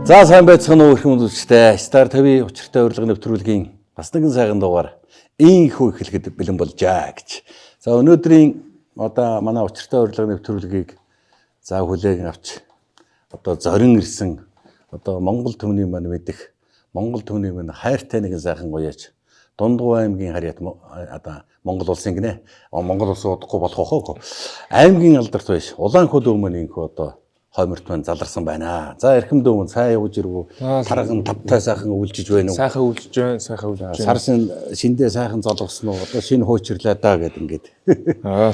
За сайн байцгаана уу их хүмүүсттэй. Star TV учиртай урилга нэвтрүүлгийн бас нэгэн сайхан дугаар ийхүү эхлэхэд бэлэн болжаа гэж. За өнөөдрийн одоо манай учиртай урилга нэвтрүүлгийг за хүлээн авч одоо зорин ирсэн одоо Монгол түмний маань мэдих Монгол түмний маань хайртай нэгэн сайхан гоёч Дундгуй аймгийн харьяат одоо Монгол улсын гинэ. Монгол улсын удахгүй болох хоо. Аймгийн алдарт байж Улаанхуд өмнө инхүү одоо хойморт маань заларсан байна. За эрхэм дөө цаа явж ирвүү. Тарган тавтай сайхан өвлжиж байна уу? Сайхан өвлжиж байна, сайхан өвлжиж байна. Сарсын шиндээ сайхан золгосон уу? Одоо шинэ хөөчрлээ даа гэд ингээд.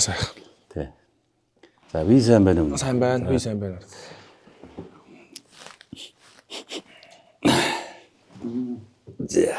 Сайхан. Тий. За ви сайн байна уу? Сайн байна, би сайн байна. За.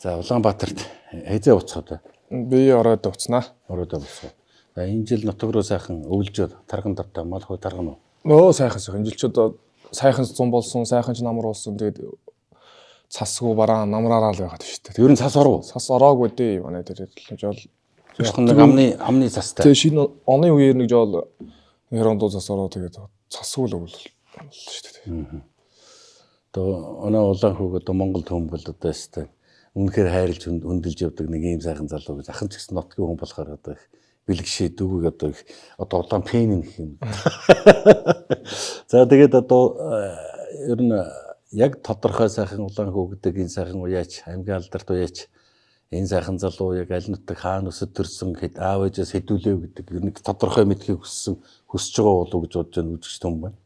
За Улаанбаатарт хэзээ уцаад вэ? Би ороод уцнаа. Ороод болсон. За энэ жил нутаг руу сайхан өвлжөөд тарган тавтай мал хөө тарган уу? Нөө сайхан сайхан. Жилч одоо сайхан зун болсон, сайхан ч намар болсон. Тэгээд цасгүй бараа намраараа л байгаад шүү дээ. Ер нь цас оров уу? Цас ороогүй дээ манай дээр жол. Жохон нэг амны цастай. Тэгээд шинэ оны үеэр нэг жол хэрондоо цас ороо тэгээд цасгүй л өвлөл шүү дээ. Одоо оноо Улаанхуг одоо Монгол төм бол одоо өстэй үнэхээр хайрлж хөндлөж явдаг нэг ийм сайхан залуу гэж ахын ч гэсэн нотгийн хүн болохоор одоо их бэлгшээ дүүг одоо их одоо улаан пен гэх юм. За тэгээд одоо ер нь яг тодорхой сайхан Улаанхуг гэдэг энэ сайхан уяач аймгийн алдарт уяач энэ сайхан залуу яг аль нутаг хаана өсөд төрсөн хэд аав ээжээс хэдүүлээ гэдэг ер нь тодорхой мэдхийг хүсэж байгаа болов уу гэж бодож байгаа үзэгч том байна.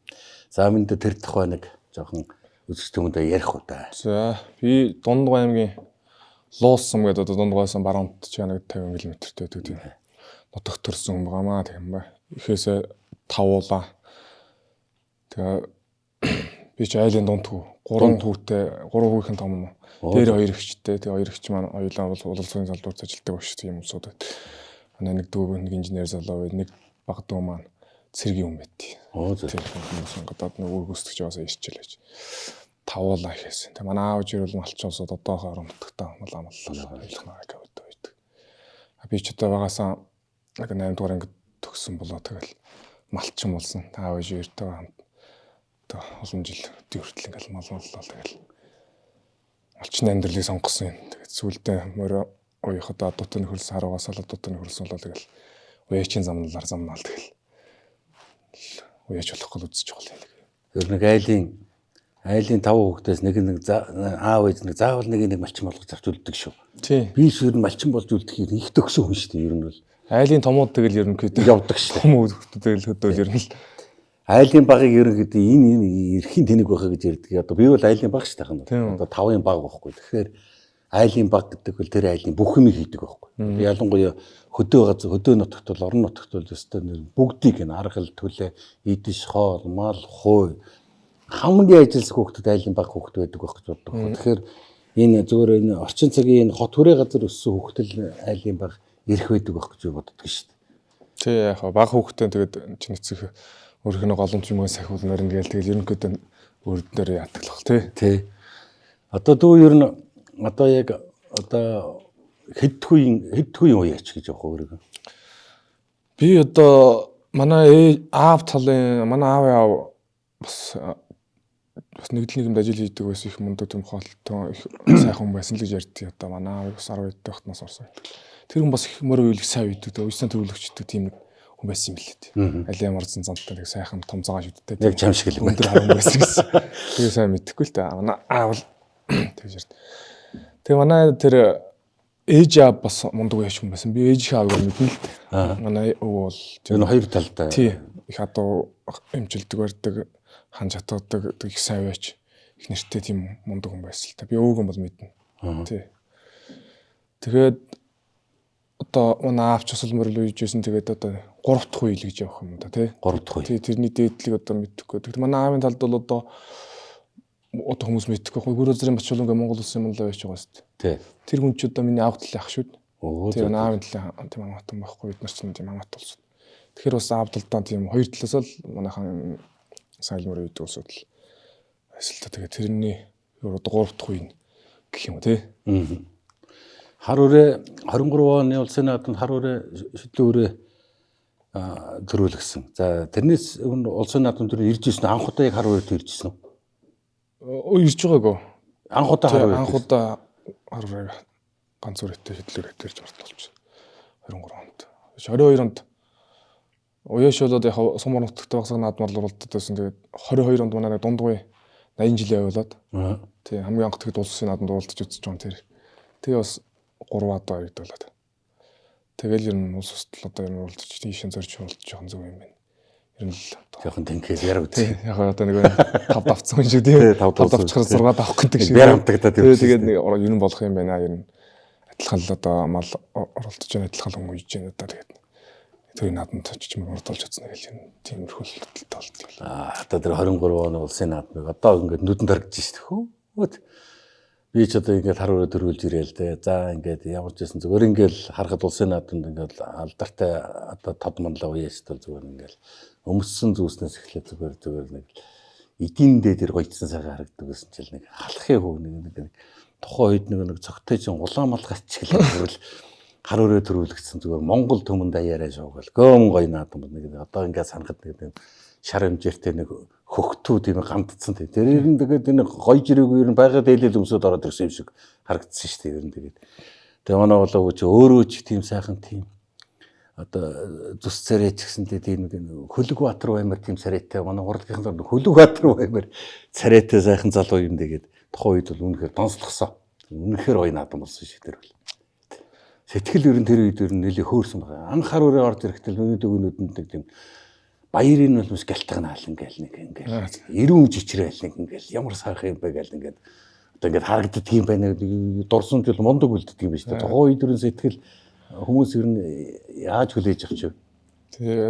За минь тэр тухай нэг жоохон үзэгч түмэндээ ярих уу та. За би Дундгуй аймгийн Луусам гэдэг одоо Дундгуйсан баруунт ч нэг 50 км-тэй гэдэг тийм. Нутагт төрсэн хүн байгаамаа тийм бай. Ихээсээ тавуулаа. Тэгээ би ч айлын дундгүй 3 хүүхэн том. Тэр 2 эгчтэй. Тэгээ 2 эгч маань хоёулаа бол улсын салбарт ажилладаг багш тийм юмсууд байт. Манай нэг дүү нэг инженер залуу байд. Нэг баг дүү маань цэргийн хүн байт. Тийм хүмүүс гадаад нэг үүргүсгэж яваасаа ирчихэл гэж. Тавуулаа ихээс. Тэг манай аав жирүүл малчуусууд одоо хорон нутагтаа малаа ойлгоно гэдэг. Би ч одоо багасаа нэг 8 дугаар ангид төгссөн болоо тэгэл малчин болсон. Аав жиртэй хамт одоо олон жил хүртэл ингээл малууллаа тэгэл малчин амьдралыг сонгосон юм. Тэгээд сүүлдээ морь уяах одоо дутны хөрс харуугаас л дутны хөрс болоо тэгэл уяачийн замналаар замнаал тэгэл уяач болохгүй үзэж байгаа юм. Тэр нэг айлын 5 хүүхдээс нэг аав ээж нэг заавал нэг малчин болгож авч үлддэг шүү. Тий. Би ч ер нь малчин болж үлдэхийг их төгсөн хүн шүү дээ ер нь бол. Айлын томууд тэгэл ерөнхийдөө явдаг шүү. Том хүүхдүүдэл хөдөөл ер нь л айлын багыг ерөнхийдөө энэ эрхийн тэнэг байхаа гэж ярьдаг. Одоо би бол айлын баг шүү дээ. Одоо 5-ын баг байхгүй. Тэгэхээр айлын баг гэдэг бол тэр айлын бүх юмыг хийдэг байхгүй. Ялангуяа хөдөө нутагт бол орон нутагт бол өстой бүгдийг энэ аргал төлөө идэж хоол мал хой хамгийн ажилс хүүхдүүд айлын баг хүүхд байдаг байх гэж боддог. Тэгэхээр энэ зөвөр энэ орчин цагийн хот хүрээ газар өссөн хүүхдэл айлын баг ирэх байдаг байх гэж боддог шүү дээ. Тий яг баг хүүхдтэй тэгээд чинь эцэг өөрхөн голомч юм сахиул морин гээл тэгэл ерөнхийдөө өөрөөр ятгалах тий. Одоо дүү ер нь одоо яг одоо хэдхүйн уяач гэж явах өөрөг. Би одоо манай аав талын манай аав бас нэгдлийн юмд ажил хийдэг байсан их мундаг том хоолтой их сайхан хүн байсан л гэж ярьдیں۔ Одоо манай аав бас 10 хэд байхтнаас орсон. Тэр хүн бас их морь уйлах сайн үйдэг. Уйсан төрүүлэгчтэй тийм нэг хүн байсан юм лээ. Али ямарсан замтай нэг сайхан том цагаан шүдтэй. Яг чам шиг л өндөр харан байсан гэсэн. Тэгээ сайн мэдэхгүй л та. Манай аав тэгж ярьд. Тэгээ манай тэр ээж аав бас мундаг яаш хүн байсан. Би ээж аавыг мэднэ л дээ. Манай өвөө бол Тэр нь хоёр талтай. Тий. Их адуу эмчилдэг барьдаг, хан чатгадаг, их сайн байж их нэртэй тийм мундаг хүн байсан л та. Би өвөөгөө бол мэднэ. Тий. Тэгээд одоо манай аавч бас мөрөл үйжсэн. Тэгээд одоо 3 дахь үйл гэж явах юм да тий. 3 дахь үе. Тий, тэрний дээдлийг одоо мэдэхгүй. Тэгэхээр манай аавын талд бол одоо хүмүүс мэдэхгүй. Гүр азрын Бачуулангийн Монгол улсын юм л байж байгаа шүү дээ. Тий. Тэр хүн ч одоо миний аав талын ах шүү дээ. Оо. Тэр аавын талын тийм амгаатан байхгүй бид нар ч тийм амгаат болсон. Тэгэхээр бас аав талдаа тийм хоёр талаас л манайхан сайн мөр үйдэг улсууд л байсан л та. Тэгээд тэрний одоо 3 дахь үе гэх юм тий. Хар өрөө 23 оны улсын наадамд хар өрөө шүтлэн өрөө төрүүлгсэн. За тэрнээс улсын наадамд тэр ирж ирсэн анх удаа яг хар өрөөд ирж ирсэн үү? Ирж байгаагүй. Анх удаа хар өрөөд. Анх удаа хар өрөө ганц өрөөтэй шүтлэрээ төрж ортолж 23 онд. 22 онд уяаш болоод яг сумар нутагт багсаг наадмаар л оролдод байсан. Тэгээд 22 онд манай дундгуй 80 жилийн явуулаад. Тий хамгийн анх тэгэд улсын наадамд оролдож үзэж байгаа юм тэр. Тэгээ бас 3 адаа яригдуулаад. Тэгэл ер нь улс устал одоо ер нь оролдож тийшэн зорж оролдож жоохон зөв юм байна. Ер нь л жоохон тэнхэл ярав тий. Яг одоо нэг 5 давцсан шиг тийм 5 давчхаар 6 давах гэдэг шиг. Бэр хамтагдаад тийм. Тэгээд нэг ер нь болох юм байна. Ер нь адилхан л одоо мал оролдож байгаа адилхан хүн үйж байна одоо тэгээд тэрийн наадамд очиж юм оролдож чадсан гэж юм тиймэрхүү талтай болт. Одоо тэр 23 оны улсын наадмыг одоо ингээд нүдэн таргаж шít хөө. Би ч одоо ингээд хар өрөө төрүүлж ирээл дээ. За ингээд ямар ч байсан зүгээр ингээд харахад улсын наадамд ингээд алдартай одоо тод манлаа уяас тал зүгээр ингээд өмссөн зүснээс эхлээд зүгээр нэг эдийн дээр тэр гоёцсан сайхан харагддаг гэсэн чил нэг халахын хөв нэг тухайн үед нэг цогтой чинь улаан малгайч чиглэл зүгээр л хар өрөө төрүүлэгдсэн зүгээр Монгол төмөн даяараа шуугал гөм гоё наадам нэг одоо ингээд санахад нэг шар хэмжээртэй нэг хөхтүүд юм гамдцсан тий. Тэр нь тэгээд энэ гоё жирээгүй ер нь байгаад хэлэл өмсөд ороод ирсэн юм шиг харагдсан шүү дээ ер нь тэгээд. Тэгээ манай болоо чи өөрөө ч тийм сайхан тийм одоо зүс царай ч гэсэнтэй тийм нэг Хөлөг-Баатар баймар тийм царайтай манай урлагийнхан зам Хөлөг-Баатар баймар царайтай сайхан залуу юм тэгээд тухайн үед бол үнэхээр донслогсон. Үнэхээр гоё наадам болсон шиг тэр бол. Сэтгэл ер нь тэр үед ер нь нэлээ хөөрсөн байгаа. Анхаар өрөө орж ирэхдээ өнөд өгнөдөнд тийм баярын бол бас гялтганаал ингээл нэг ингээл эрүүн жичрээл нэг ингээл ямар сайхан юм бэ гэл ингээд одоо ингээд харагддаг юм байна. Дурсан жил мундаг үлддэг юм байна шүү дээ. Тухайн үед ер нь сэтгэл хүмүүс ер нь яаж хүлээж авч вэ? Тэгээ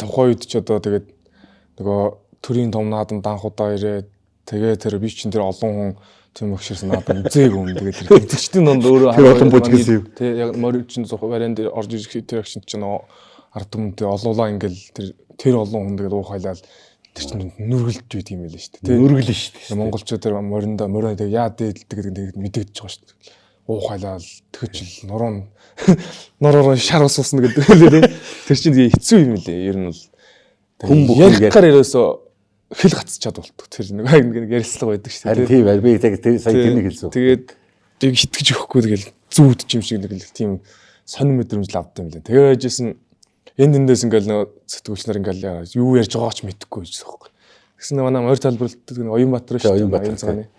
тухайн үед ч одоо тэгээд нөгөө төрийн том наадамд анх удаа ирээд тэгээ тэр би чинь тэр олон хүн тийм өгшөрсөн наадам үзээг юм. Тэгээд тэр хэвчдийн донд өөрөө олон бууж гэсэн юм. Тэг яг морин чинь зөх вариант дээр орж ирэх тэр агшин чинь ард түмэнтэй олуулаа ингээл тэр олон хүн тэгээд уухайлал тэр чинь нүргэлж үйд юм байл шүү дээ. Нүргэлэн шүү дээ. Монголчууд тэр мориндоо мороо тэгээд яа дээдэлдэг гэдэг мэдэгдэж байгаа шүү дээ. Уухайлал тэгэж нороор шар усуусан гэдэг лээ. Тэр чинь хэцүү юм лээ. Ер нь бол хүн ярихаар ерөөсөө хэл гацчаад болтго. Тэр нэг ярилцлага байдаг шүү дээ. Харин тийм би тэр сая тэрнийг хэлсэн. Тэгээд тийг итгэж өгөхгүй тэгэл зүүдж юм шиг нэг л тийм сонир мэдрэмж авдаг юм лээ. Тэгээд ажсэн энд эндээс ингээл нөө сэтгүүлч нар ингээл юу ярьж байгааг ч мэдэхгүй гэж байгаа юм. Тэгсэн манай морь талбарлалт Оюнбаатар шүү дээ.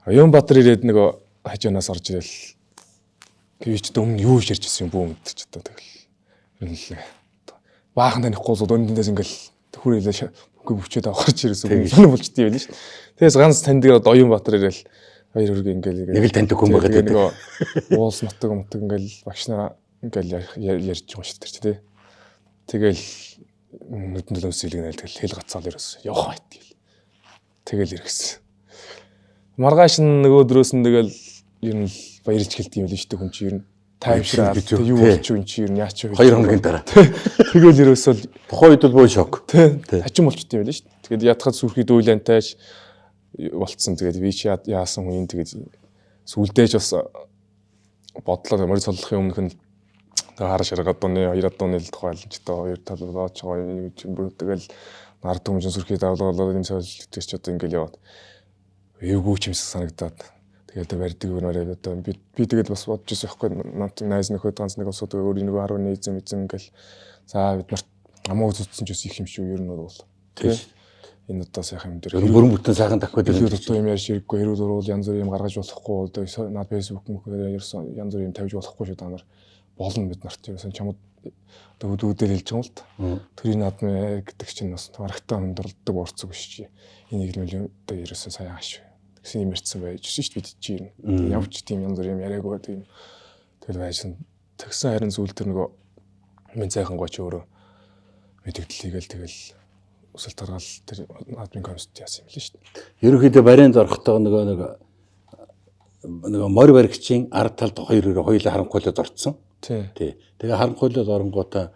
Оюнбаатар ирээд нэг хажуунаас орж ирэл гэж өмнө юу ярьж ирсэн юм бүү мэдчих одоо тэгэл. Баахан танихгүй зууд өндөөс ингээл хүрээлээ бүчээд авахарч ирсэн. Сонир болчтой байл шүү. Тэгээс ганц тандгаар Оюнбаатар ирэл хоёр хөрг ингээл нэг л таньдаг хүн байгаа гэдэг. Нэг уулс нутаг ингээл багш нараа ингээл ярьж байгаа шүү дээ тий. Тэгэл нүдэн өлсөлгөнэл тэгэл хэл гацаал ерөөс явах байт гээл. Тэгэл иргэсэн. Маргааш нөгөө дрөөс нь тэгэл ер нь баярлж гэлт юм л шүү дээ хүн чи ер нь тайвшраад юу болчих юм чи ер нь яач вэ? 2 хоногийн дараа. Тэгэл ерөөсөө тухайн үед бол боо шок. Хажим болчтой юм л шүү дээ. Тэгээд ятхад сүрхий дүүлэнтэйч болцсон. Тэгээд би чи яасан хүн тэгээд сүлдээж бас бодлоо морь цоллохын өмнөх нь хар шаргаад дууны 2 дууны л тухайлж одоо 2 тал болооч байгаа юм тэгэл нард түмжин сүрхий давлуулаад энэ сольж ч одоо ингээл яваад эвгүй ч юмсаг санагдаад тэгээд барьдаг юмараа одоо би тэгээд бас бодож ирсэн байхгүй найз нөхөд ганц нэг усууд өөрийн нэг 10 эзэм ингээл за бид нарт амуу зүтсэн ч их юм шүү ер нь бол тийм энэ одоо сайхан юм дээр бүрэн бүтэн сайхан тахиад илүү дутуу юм ярьж ирэхгүй хэрүүд урвал янз бүр юм гаргаж болохгүй одоо наад фэйсбુક мөхөөр ярьсан янз бүр юм тавьж болохгүй шүү та нар болно бид нарт ерөөсөн чамд одоо үүдээр хэлж байгаа юм л та. Төрийн наадмын гэдэг чинь бас маргатаа хүндрлдэг урцэг биш чи. Энийг л одоо ерөөсөн сайн ааш. Тэгсэн юм ярьсан байж шүү дээ бид чинь. Явж тийм янз бүр юм яриаггүй тийм тэгэл байшин тэгсэн харин зүйл төр нөгөө минь сайхан гоч өөрөө мэдээлэлийг тэгэл өсөл таргаал тэр админ комист яасан юм л шүү дээ. Ерөнхийдөө барианд орохдоо нөгөө морь баригчийн ард талд хоёулаа харанхуйлаад орцсон. Тий. Тэгээ харанхуйлаад оронгуудаа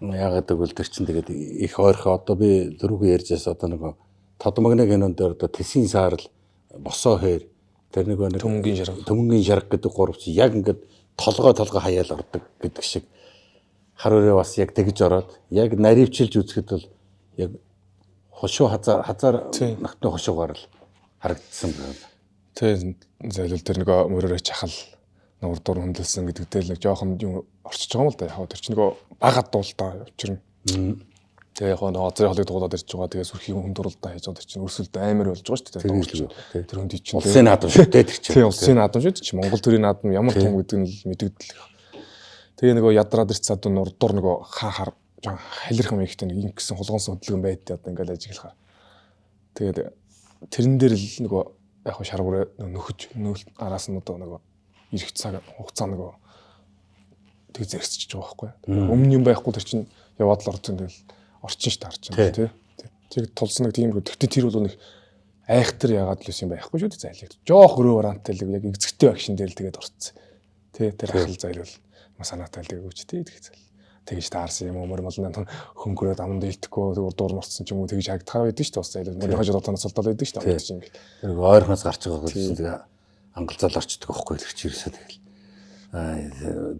яагаад гэвэл тэр чинь тэгээд их ойрхоо одоо би дөрөвгөө ярьжээс одоо нөгөө Тодмагны кинонд дээр одоо Тэсийн саарл босоо хээр тэр нөгөө төмөнгийн шарга гэдэг гурвч яг ингээд толгой хаяал ордог гэдэг шиг хар өрөө бас яг тэгж ороод яг наривчилж үзэхэд бол яг хошуу хазаар нахны хошуугаар л харагдсан байна. Тэ зайлвал тэр нөгөө мөрөөрөө чахал нуур дур хөндлөсөн гэдэгтэй л жоохон юм орчиж байгаа юм л да. Яг тэр чинь нөгөө багад дуултаа учрна. Тэгээ яг нөгөө зэр холыг дуулаад ирж байгаа. Тэгээ сүрхийн хүн дуралдаа хийж байгаа. Тэр чинь өрсөлд амар болж байгаа шүү дээ. Тэр хүнд чинь улсын наадам шүү дээ тэр чинь. Тийм улсын наадам шүү дээ. Монгол төрийн наадам ямар том гэдэг нь мэдэгдэл. Тэгээ нөгөө ядраад ирцээд нуур дур нөгөө хаа жоо халирхан мэйгтэй нэг ингэсэн хулгансан хөдөлгөөн байдیں۔ Одоо ингээл ажиглахаар. Тэгээд тэрэн дээр л нөгөө яг шаргуураа нөхөж нүүл араас нь одоо нөгөө ирэх цаг хугацаа нөгөө тэг зэрэгцэж байгаа байхгүй. Өмнө юм байхгүй тэр чинь яваад л орсон тэгэл орчин ш таарч байна тий. Тэг тулсан нэг тийм гэхдээ тэр бол нэг айхтар яагаад л юм байхгүй шүү дээ зайлэг. Жоох өрөө варантай л яг эзэгтэй багшин дээр л тэгээд орцсон. Тий тэр ахал зайлвал санаатай л өгөөч тий тэгж таарсан юм өмөр молнаа хөнгөрөөд аманд илтгэхгүй дуур морцсон ч юм уу тэгж харагдахаа байдаг шүү дээ бас зайлвал мөн хажууд дотоноос солдол байдаг шүү дээ чинь тэр ойрхоноос гарч байгаа гэсэн тэгээ ангалзал орчдөг байхгүй л чирсээ тэгэл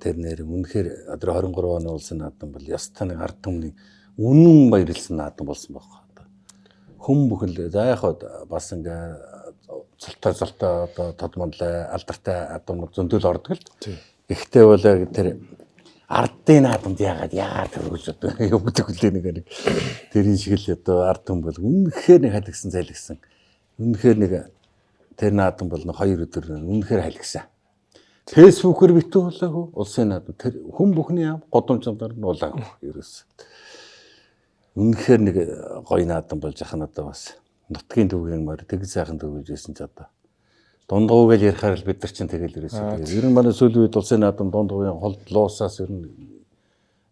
тэр нэр үнэхээр одоо 23 оны улсын наадам бол ястаа нэг ард түмний үнэн баярлсан наадам болсон байхгүй одоо хүм бүхэл за яхад бас ингээ цалтаа одоо тодмонлаа алдартай адмууд зөндөл ордог л ихтэй бол тэр ардын наадамд яагаад төрүүлж одоо өгдөг үлээ нэг тэрийн шиг л одоо ард түм бол үнэхээр нэг халигсан зайлгсан үнэхээр нэг тэр наадам бол хоёр өдөр үнэхээр халигсан. Фэйсбүүкээр битүүлээгүй улсын наадам тэр хүн бүхний годомжлоор нь улаагүй ерөөс. Үнэхээр нэг гоё наадам болж ахна одоо бас нутгийн төвийн морь тэг сайхан төвөж байсан ч одоо дундгууг л ярихаар л бид нар чинь тэгэл ерөөсөө. Ер нь манай сүүлийн үед улсын наадам дундгуугийн холд луусаас ер нь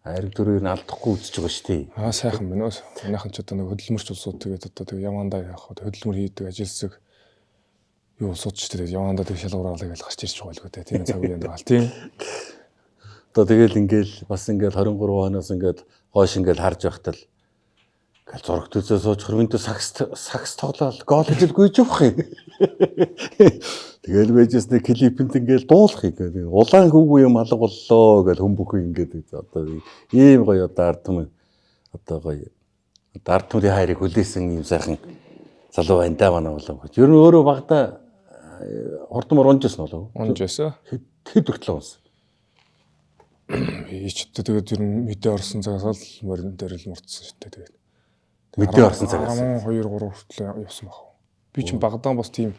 ариг төрөөр нь алдахгүй үзэж байгаа шүү дээ. Сайхан байна. Манайхан ч одоо нэг хөдөлмөрч улсууд тэгээд одоо тэг явандаа явах хөдөлмөр хийдэг ажилсаг юу улсууд ч тэгээд явандаа тэг шалгуураалаа гэж гарч ирж байгаа л гоо тийм цаг үеийн байгаа л тийм. Одоо тэгэл ингээл бас ингээл 23 оноос ингээд хойш ингээл харж байхтал гал зураг төсөө сууж хөрвөнтө сакс тоглоод гол хийж гүйж явах юм. Тэгэл байжээс нэг клипэнд ингээл дуулах юм. Улаан хөвгөө юм алга боллоо гэж хүн бүхэн ингээд одоо ийм гоё одоо ард түмэн одоо гоё ард түмний хайрыг хүлээсэн юм сайхан залуу байна да манай болов. Ер нь өөрөө багада хурдмор унжсэн болов. Унжсэн. Хэд хүртэл унсан. Ичтэй тэгээд ер нь мэдээ орсон цагаас л морин дээр л мурцсан шүү дээ тэгээд. Мэдээ орсон цагаас 2 3 хүртэл явсан баг. Би чинь багадаа бас тийм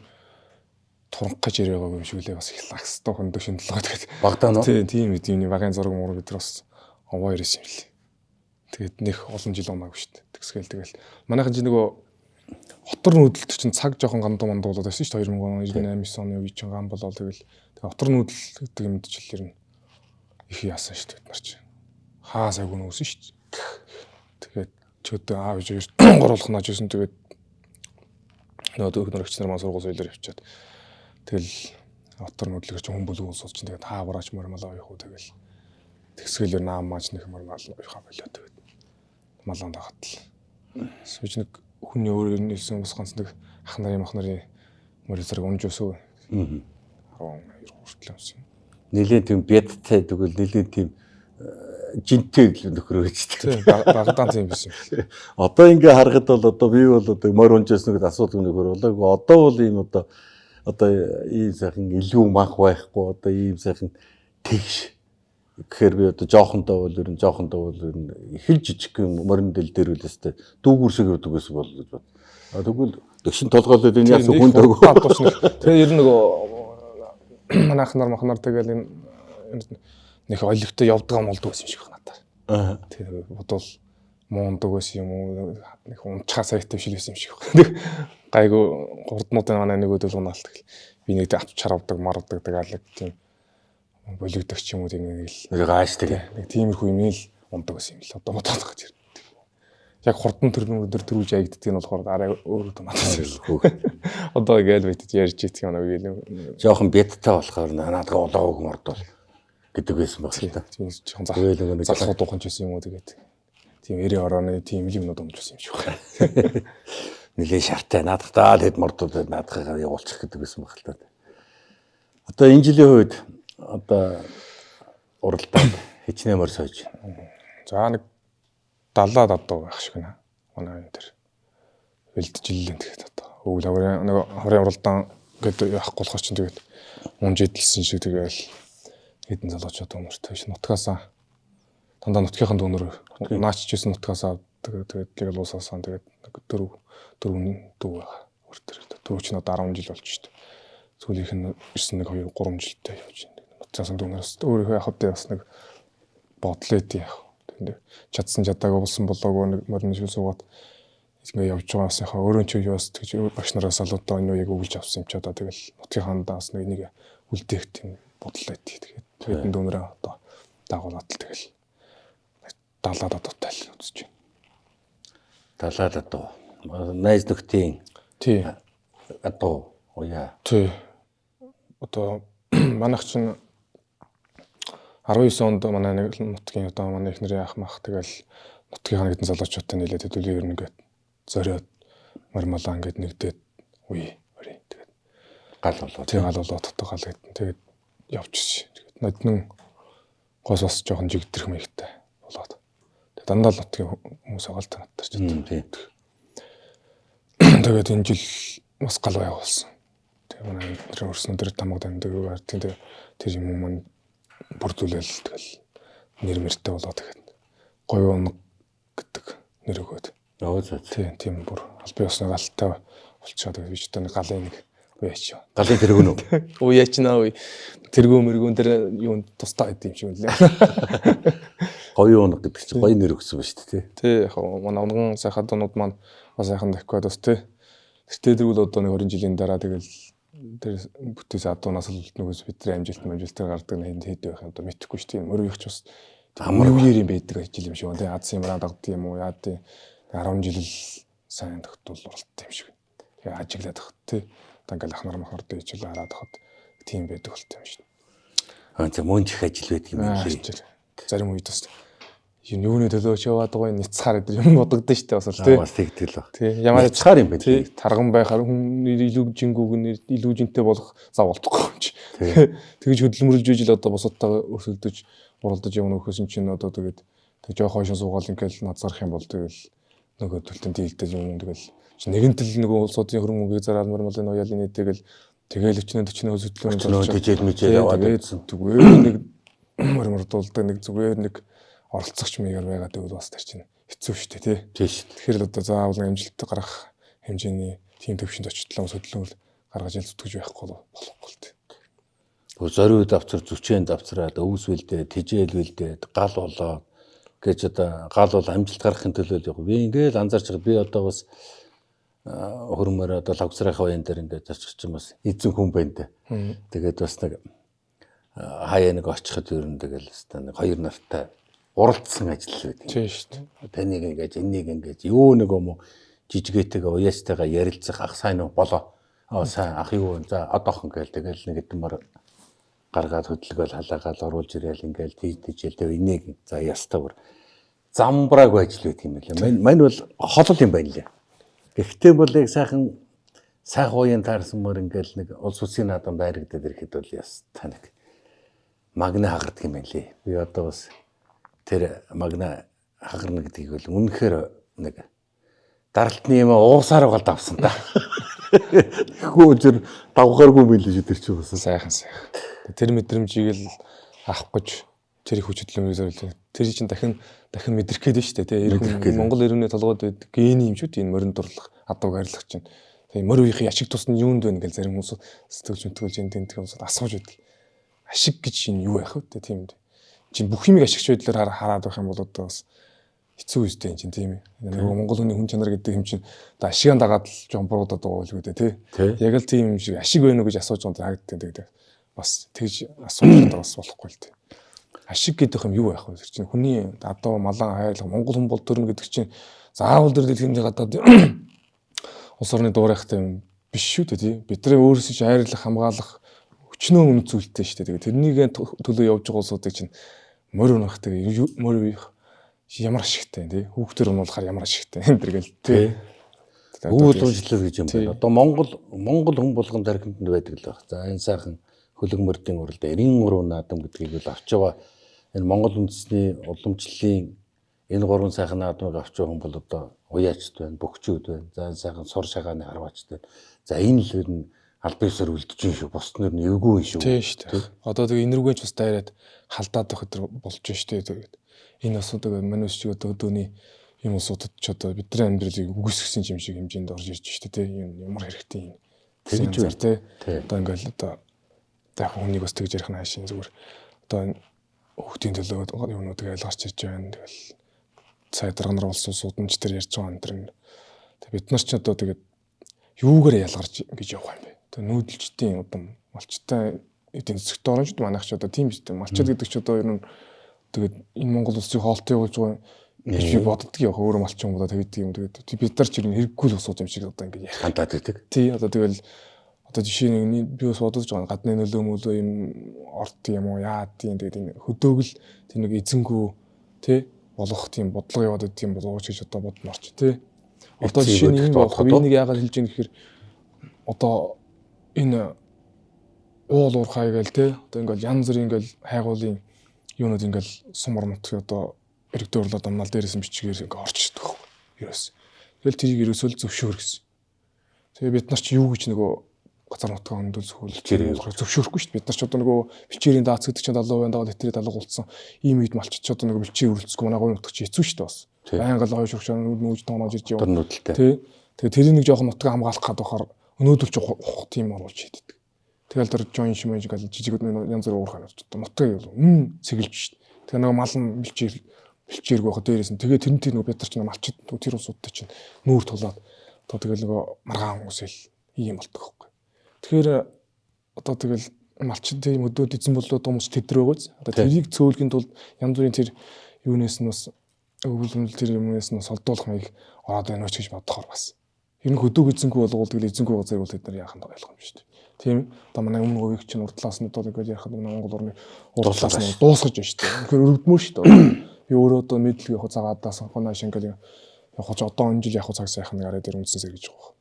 туранх гэж яриа байгаа юм шиг лээ бас их лагстай хөндөг шинэлгээ тэгээд багадаа нөө. Тийм багын зураг муур бид нар бас овоо ирсэн юм лээ. Тэгээд нэх олон жил унаагүй шүү дээ. Тэгсгээл тэгэл манайхан чинь нөгөө хотор нүүдэлт чинь цаг жоохон гандуу мандуулаад байсан шүү дээ 2008 9 оны үе чинь гам болоо тэгэл хотор нүүдэл гэдэг юм дэжлэр нь их яасан шүү дээ бид нар чинь. Хаа сайгүй нүүсэн шүү дээ. Тэгээд чөдөө аав ээж горуулах нааж байсан тэгээд нөгөө өгнөрөгч нар маань сургууль соёлоор явчаад тэгэл хотор нүүдлэгч хүн бүлгүүн сууч чинь тэгээд хаавраач мормалаа явах уу тэгэл тэгсгэлээр наам мааж нэх мормал явах болоо тэгээд маланд хатл. Сүүж нэг хүний өөрөөр нэлсэн бас ганц нэг ах нарын морь зэрэг унж өсөө. 12 хүртэл юмсан. Нилийн тийм бядтай тэгвэл нилийн тийм жинтэй л нөхрөө гэж. Багтаан тийм биш. Одоо ингээ харахад бол одоо би бол одоо морь унжсэн гэдэг асуудал нөхөр болоогүй. Одоо бол ийм одоо ийм сайхан илүү мах байхгүй одоо ийм сайхан тэгш гэхээр би одоо жоохондоо бол ер нь хэл жижиг морин дэл дээр үл өстэй дүүгүрсэг өгдөг гэсэн бол гэж бод. Тэгвэл дөгшин толгойлоод энэ яс хүн дөг. Тэгээ ер нь нөгөө манайхнаар тэгэл энэ нэг олигтой явдаг юм болдог гэсэн юм шиг байна надад. Тэгээ бодвол муундаг байсан юм уу нэг унчаа саятай биш байсан юм шиг байна. Гайгүй хурднуудын манай нэг өдөл унаалт гэл. Би нэг авч чаравдаг марвдаг дагаалаг тийм болигдох ч юм уу тийм нэг л гаашдаг. Нэг тиймэрхүү юм л ундаг байсан юм л одоо бодоод байгаа юм. Яг хурдан төрүүлж аягддаг нь болохоор арай өөр юм байна. Одоо гээл байтж ярьж идэх юм аа гээл. Жохон бедтэй болохоор наадгаа улааг мордвол гэдэг байсан баг л та. Тийм жоохон залхуу дуухан ч байсан юм уу тэгээд. Тийм 90 орооны тийм юмнууд өмжсөн юм шиг байна. Нилээ шартай наадахтаа л хэд мордууд наадахаа явуулчих гэдэг байсан баг л та. Одоо энэ жилийн үед одоо уралдаанд хичнээн мөр сойж байна. За нэг 70-аад одоо байх шиг байна. Манай энэ төр бэлджилээ тэгээд одоо өвөл хаврын уралдаан гэдэг явахгүй болохоор чинь тэгээд унж идэлсэн шиг тэгээд хэдэн залуучууд өмөртэй ш нутгаасаа дандаа нутгийнхын дүүнөр наач чсэн нутгаасаа тэгээд тэгэл уусаасан тэгээд дөрөв дүү байгаа. Өөртөө дөрөв ч одоо 10 жил болж штт. Сүүлийнх нь 9 1 2 3 жилдээ явж байна. Нутгаасаа дүүнээс өөрөө яхад бас нэг бодлоод яах. Тэгээд чадсан чадаагаа болсон болоогүй нэг морин шил суугаад ингээ явж байгаасаа өөрөө ч юу бас тэгж багш нараас алуудаа энэ үеийг өгүүлж авсан юм ч одоо тэгэл нутгийнхандаас нэг үлдээх тийм бодлоод тэгээд хэдэн дүүнэрээ одоо дагуулаад л тэгэл 70-аад одоотой л үзэж байна. 70-аад одоо. Найз нөхдийн тий. Одоо уяа. Тий. Одоо манайх чинь 19 онд манай нэг нутгийн одоо манай их нарын ах мах тэгэл нутгийнхаа нэгэн залуучуудтай нийлээд хэдүүлээ ер нь ингээд зориод мармалаа ингээд нэгдээд үе тэгээд гал болоо. Тий гал болоо тотгоол гэдэг. Тэгээд явчихсан. Тэгээд ноднон гос бас жоохон жигдэрх маягтай болоод. Тэгээд дандаа л нутгийн хүмүүс агаал танадтар ч тийм. Тэгээд энэ жил бас гал байга болсон. Тэгээд манай өрсөн дээр тамга дамдаг тийм тэр юм маань бүрдүүлэл тэгэл нэр мэртэй болоо тэгээд гоё оног гэдэг нэр өгөөд. Тийм бүр албан ёсны галтай болчихоо тэгээд вижданы галын нэг үеч. Галын тэргүүн үү? Үеч наа үе. Тэргүүн мэргүүн тэр юунд тустай байд юм шиг үлээ. Гоё оног гэдэг чинь гоё нэр өгсөн ба шүү дээ. Тий яг манай онгон сайхан дунууд маань бас сайхан дахиад бас тий. Тэр тэргүүл одоо нэг 20 жилийн дараа тэгэл тэр бүтээс адуунаас л нөгөөс бидний амжилттай гардаг нэг хэд байх юм одоо мэдэхгүй шүү дээ. Мөрөөх ч бас амар үеэр юм байдаг ажил юм шиг байна. Тий аз юмраа дагдаг юм уу яа тий 10 жил л сайн тогтвол уралт юм шиг. Тэгээ ажиглаад тах тий. Ингээл ахнаар махаар дэжил хараад хад тийм байдаг болт юм шүү. За мөн ч их ажил байдаг юм лээ. Зарим үед бас юуны төлөөч яваад байгаа няцхаар гэдэг юм бодогдсон шүү дээ бас л тий. Бас тэгдэг л. Тий. Ямар няцхаар юм бэ тий. Тарган байхаар хүн илүү жингүүг илүү жинтэй болох зав болтохгүй юм чи. Тэгж хөдөлмөрлж ижил одоо босоодтойгоо өсөлдөж уралдаж явна өгөхөөс чинь одоо тэгээд тэг жоох хойшоо суугаал ингээл назарах юм бол тэгэл нөгөө төлтөнд дийлдэж юм тэгэл нэгэнтэл нөгөө улсуудын хөрөнгө мөнгөийг зараад мармалын уяалын нийтэйгэл тэгэл 40 хөдөлгөөний тэжээл мэжээл яваад байсан. Зүгээр нэг мармардуулдаг нэг зүгээр нэг оролцогч маягаар байгаад байвал бас тэр чинь хэцүү шүү дээ тий. Тийм шүү. Тэгэхээр л одоо заавал амжилт гарах хэмжээний тийм төвшөнд очтлоо хөдөлгөөн гаргаж ил зүтгэж байхгүй болохгүй л тий. Зориуд давцар зүчэн давцраад өвсвэлдээ тэжээлвэлдээ гал болоо гэж одоо гал бол амжилт гаргахын төлөө л яг би ингээл анзаарч байгаа. Би одоо бас хөрмөр одоо лавцрахын уян дээр ингээд очих чинь бас эзэн хүн байна дээ. Тэгээд бас нэг хаяа нэг очиход ер нь тэгэл хэвээр нэг хоёр нартай уралдсан ажил байдаг. Тийм шүү дээ. Таныг ингэж энийг ингэж юу нэг юм уу жижигээтэйгээ уяастайгаа ярилцах ах сайн уу болоо. Сайн ах юу за одоохон гээл тэгэл нэг эдмэр гаргаад хөдөлгөөл халаагаал оруулж ирээл ингээл тийжэлтэй энийг за ястаа бүр замбрааг ажил байдаг юм лээ. Мань бол холол юм байна лээ. Гэхдээ бол яг сайхан уян таарсан мөр ингээл нэг улс үсгийн наадам байрагдаад ирэхэд бол ястаа нэг магна хагардаг юм байна лээ. Би одоо бас тэр магна хагарна гэдгийг бол үнэхээр нэг даралтны юм уусаар гал давсан та. Хөөжөр давгааргүй байлээ шүү тэр чинь бас сайхан. Тэр мэдрэмжийг л авах гэж тэр их хүчтэй тэр чинь дахин мэдрэх гээд шүү дээ тий. Монгол иргэний толгойд байдаг гений юм шүү дээ энэ морин дурлах адууг арилгах чинь. Тэгээ морь үеийн ашиг тусна юунд вэ гэж зарим хүмүүс сэтгэлж энэ тэнт хүмүүс асууж байдаг. Ашиг гэж энэ юу байх вэ тийм үү? Чинь бүх юмыг ашигч байдлаар хараад байх юм бол одоо бас хэцүү үстэй юм чинь тийм ээ. Нөгөө монгол хүний хүн чанар гэдэг юм чинь одоо ашигаан дагаад л жоон буруудаад байгаа л үү тий. Яг л тийм юм шиг ашиг байна уу гэж асууж байгаа харагддаг. Бас тэгж асууж байгаа бас болохгүй л тий. Ашиг гэдэг юм юу байх вэ? Тэр чинь хүний адуу малан хайрлах монгол хүн бол төрнө гэдэг чинь заавал тэр дэлхийн гадаад улс орны дуурайхтай юм биш шүү дээ тий. Бидний өөрөөсөө ч хайрлах хамгаалах өчнөө үнэ зүйлтэй шүү дээ. Тэрнийг төлөө явж байгаа улсуудыг чинь морь унахтай морь уих ямар ашигтай тий. Хүүхдэр унуулахаар ямар ашигтай энэ төр гэл тий. Үүлэмжлэл гэж юм байна. Одоо Монгол хүн болгон тархинд байдаг л баг. За энэ сайхан хөлөг мордын уралд 93 наадам гэдгийг л авч байгаа. Энэ Монгол үндэсний уламжлалын энэ гурван сайхан наадмыг авч байгаа хүн бол одоо уяачд байна, бөхчүүд байна. За сайхан сур шагааны харваачд байна. За энэ л ер нь аль биесээр үлдэж юм шүү. Бусд нь эвгүй шүү. Тийм шүү дээ. Одоо тэгээ энэргүйч бас дайраад халдаад байх өдр болж шүү дээ. Тэгээд энэ бас одоо манайс шиг одоо өдөөний юм усуудад ч одоо бидний амьдралыг үгүйсгэсэн юм шиг хэмжээнд орж ирж шүү дээ. Тийм ямар хэрэгтэй юм. Тэгж үү тий. Одоо ингээл одоо яг хүнийг бас тэгж ярих наашин зүгээр одоо хүүхдийн төлөө юмнуудыг айлгарч ирж байна. Тэгэл цай дарганар улс судамж төр ярьж байгаа энэ төр. Тэг бид нар ч одоо тэгээд юугаар ялгарч гэж явах юм бэ? Одоо нүүдэлчдийн удам малчтай эдийн засгт орончд манайх ч одоо тийм шүү дээ. Малчд гэдэг ч одоо ер нь тэгээд энэ Монгол улсыг хоолтой явуулж байгаа гэж би боддог явах өөрөө малчин юм болоо тэгээд юм тэгээд бид нар ч ер нь хэрэггүй л усууд юм шиг одоо ингэ ярих хандаад байдаг. Тий одоо тэгэл одоо жишээ нэг би бас бодож байгаа гадны нөлөө мөлөө юм орт юм уу яа тийм тэгээд энэ хөдөөгөл тэр нэг эзэнгүү тий болох тийм бодлого яваад байдаг юм болов уу гэж одоо бодморч тий. Одоо жишээ нь юм болох би нэг яагаад хэлж ийм гэхээр одоо энэ уул уурхай гээл тий одоо ингээл янз бүрийн ингээл хайгуулын юунууд ингээл сумар нутгийн одоо эрэгдөөрлөө домнал дээрээс нь бичгээр ингээ орчдөг байхгүй ерөөс. Тэгэл тэрийг ерөөсөө л зөвшөөр гэсэн. Тэгээ бид нар ч юу гэж нөгөө газар нутгаа өндөл зөвшөөрөхгүй шүү дээ. Бид нар ч одоо нөгөө бичээрийн дац гэдэг чинь 70% дагаад литрийн далга болцсон. Ийм үед малчч одоо нөгөө бичээр үрэлцэхгүй манай говь нутгач хэцүү шүү дээ бас. Байнга л хойш шугшаа нүүж тоонож ирж яваа. Тий. Тэгээ тэрийг нэг жоохон нутгаа хамгаалах гэдэг бахаар өнөөдөр ч ухах тийм оруулж хийдэг. Тэгэл тэр join шимэж гал жижиг янз бүр уурхай болж одоо нутгаа юу сэгэлж шүү дээ. Тэгээ нөгөө мал нь бэлчээргүй байх дээрээс нь тэгээ тэрнтэй нөгөө бид нар ч малчд тэр усуудтай чинь нүүр тулаад одоо тэгэл нөгөө маргаан хүмүүсэл ийм болдог байхгүй. Тэгэхээр одоо тэгэл малчд тийм өдөөд эзэн болоод хүмүүс тэдрээ байгааз. Одоо тэрийг цөөлөхийн тулд янз бүрийн тэр юунаас нь бас өвлөмөл тэр юмнаас нь солдуулах маяг ороод байна ч гэж бодохоор бас. Энэ хөдөг эзэнгүй болгоул тэгэл эзэнгүй газар бол тэд нар яаханд ойлгох юм шүү дээ. Тийм. Одоо манай өмнө говийг чинь урдлаас нь одоо ингээд ярихад Монгол орны урдлаас нь дуусгаж байна шүү дээ. Тэгэхээр өргөдмөр шүү дээ. Би өөрөө одоо мэдлэг яг цагаадаас хоноош ингээд яг одоо энэ жил яг цаг сайхан гараад ир үндсэн сэр гэж байгаа.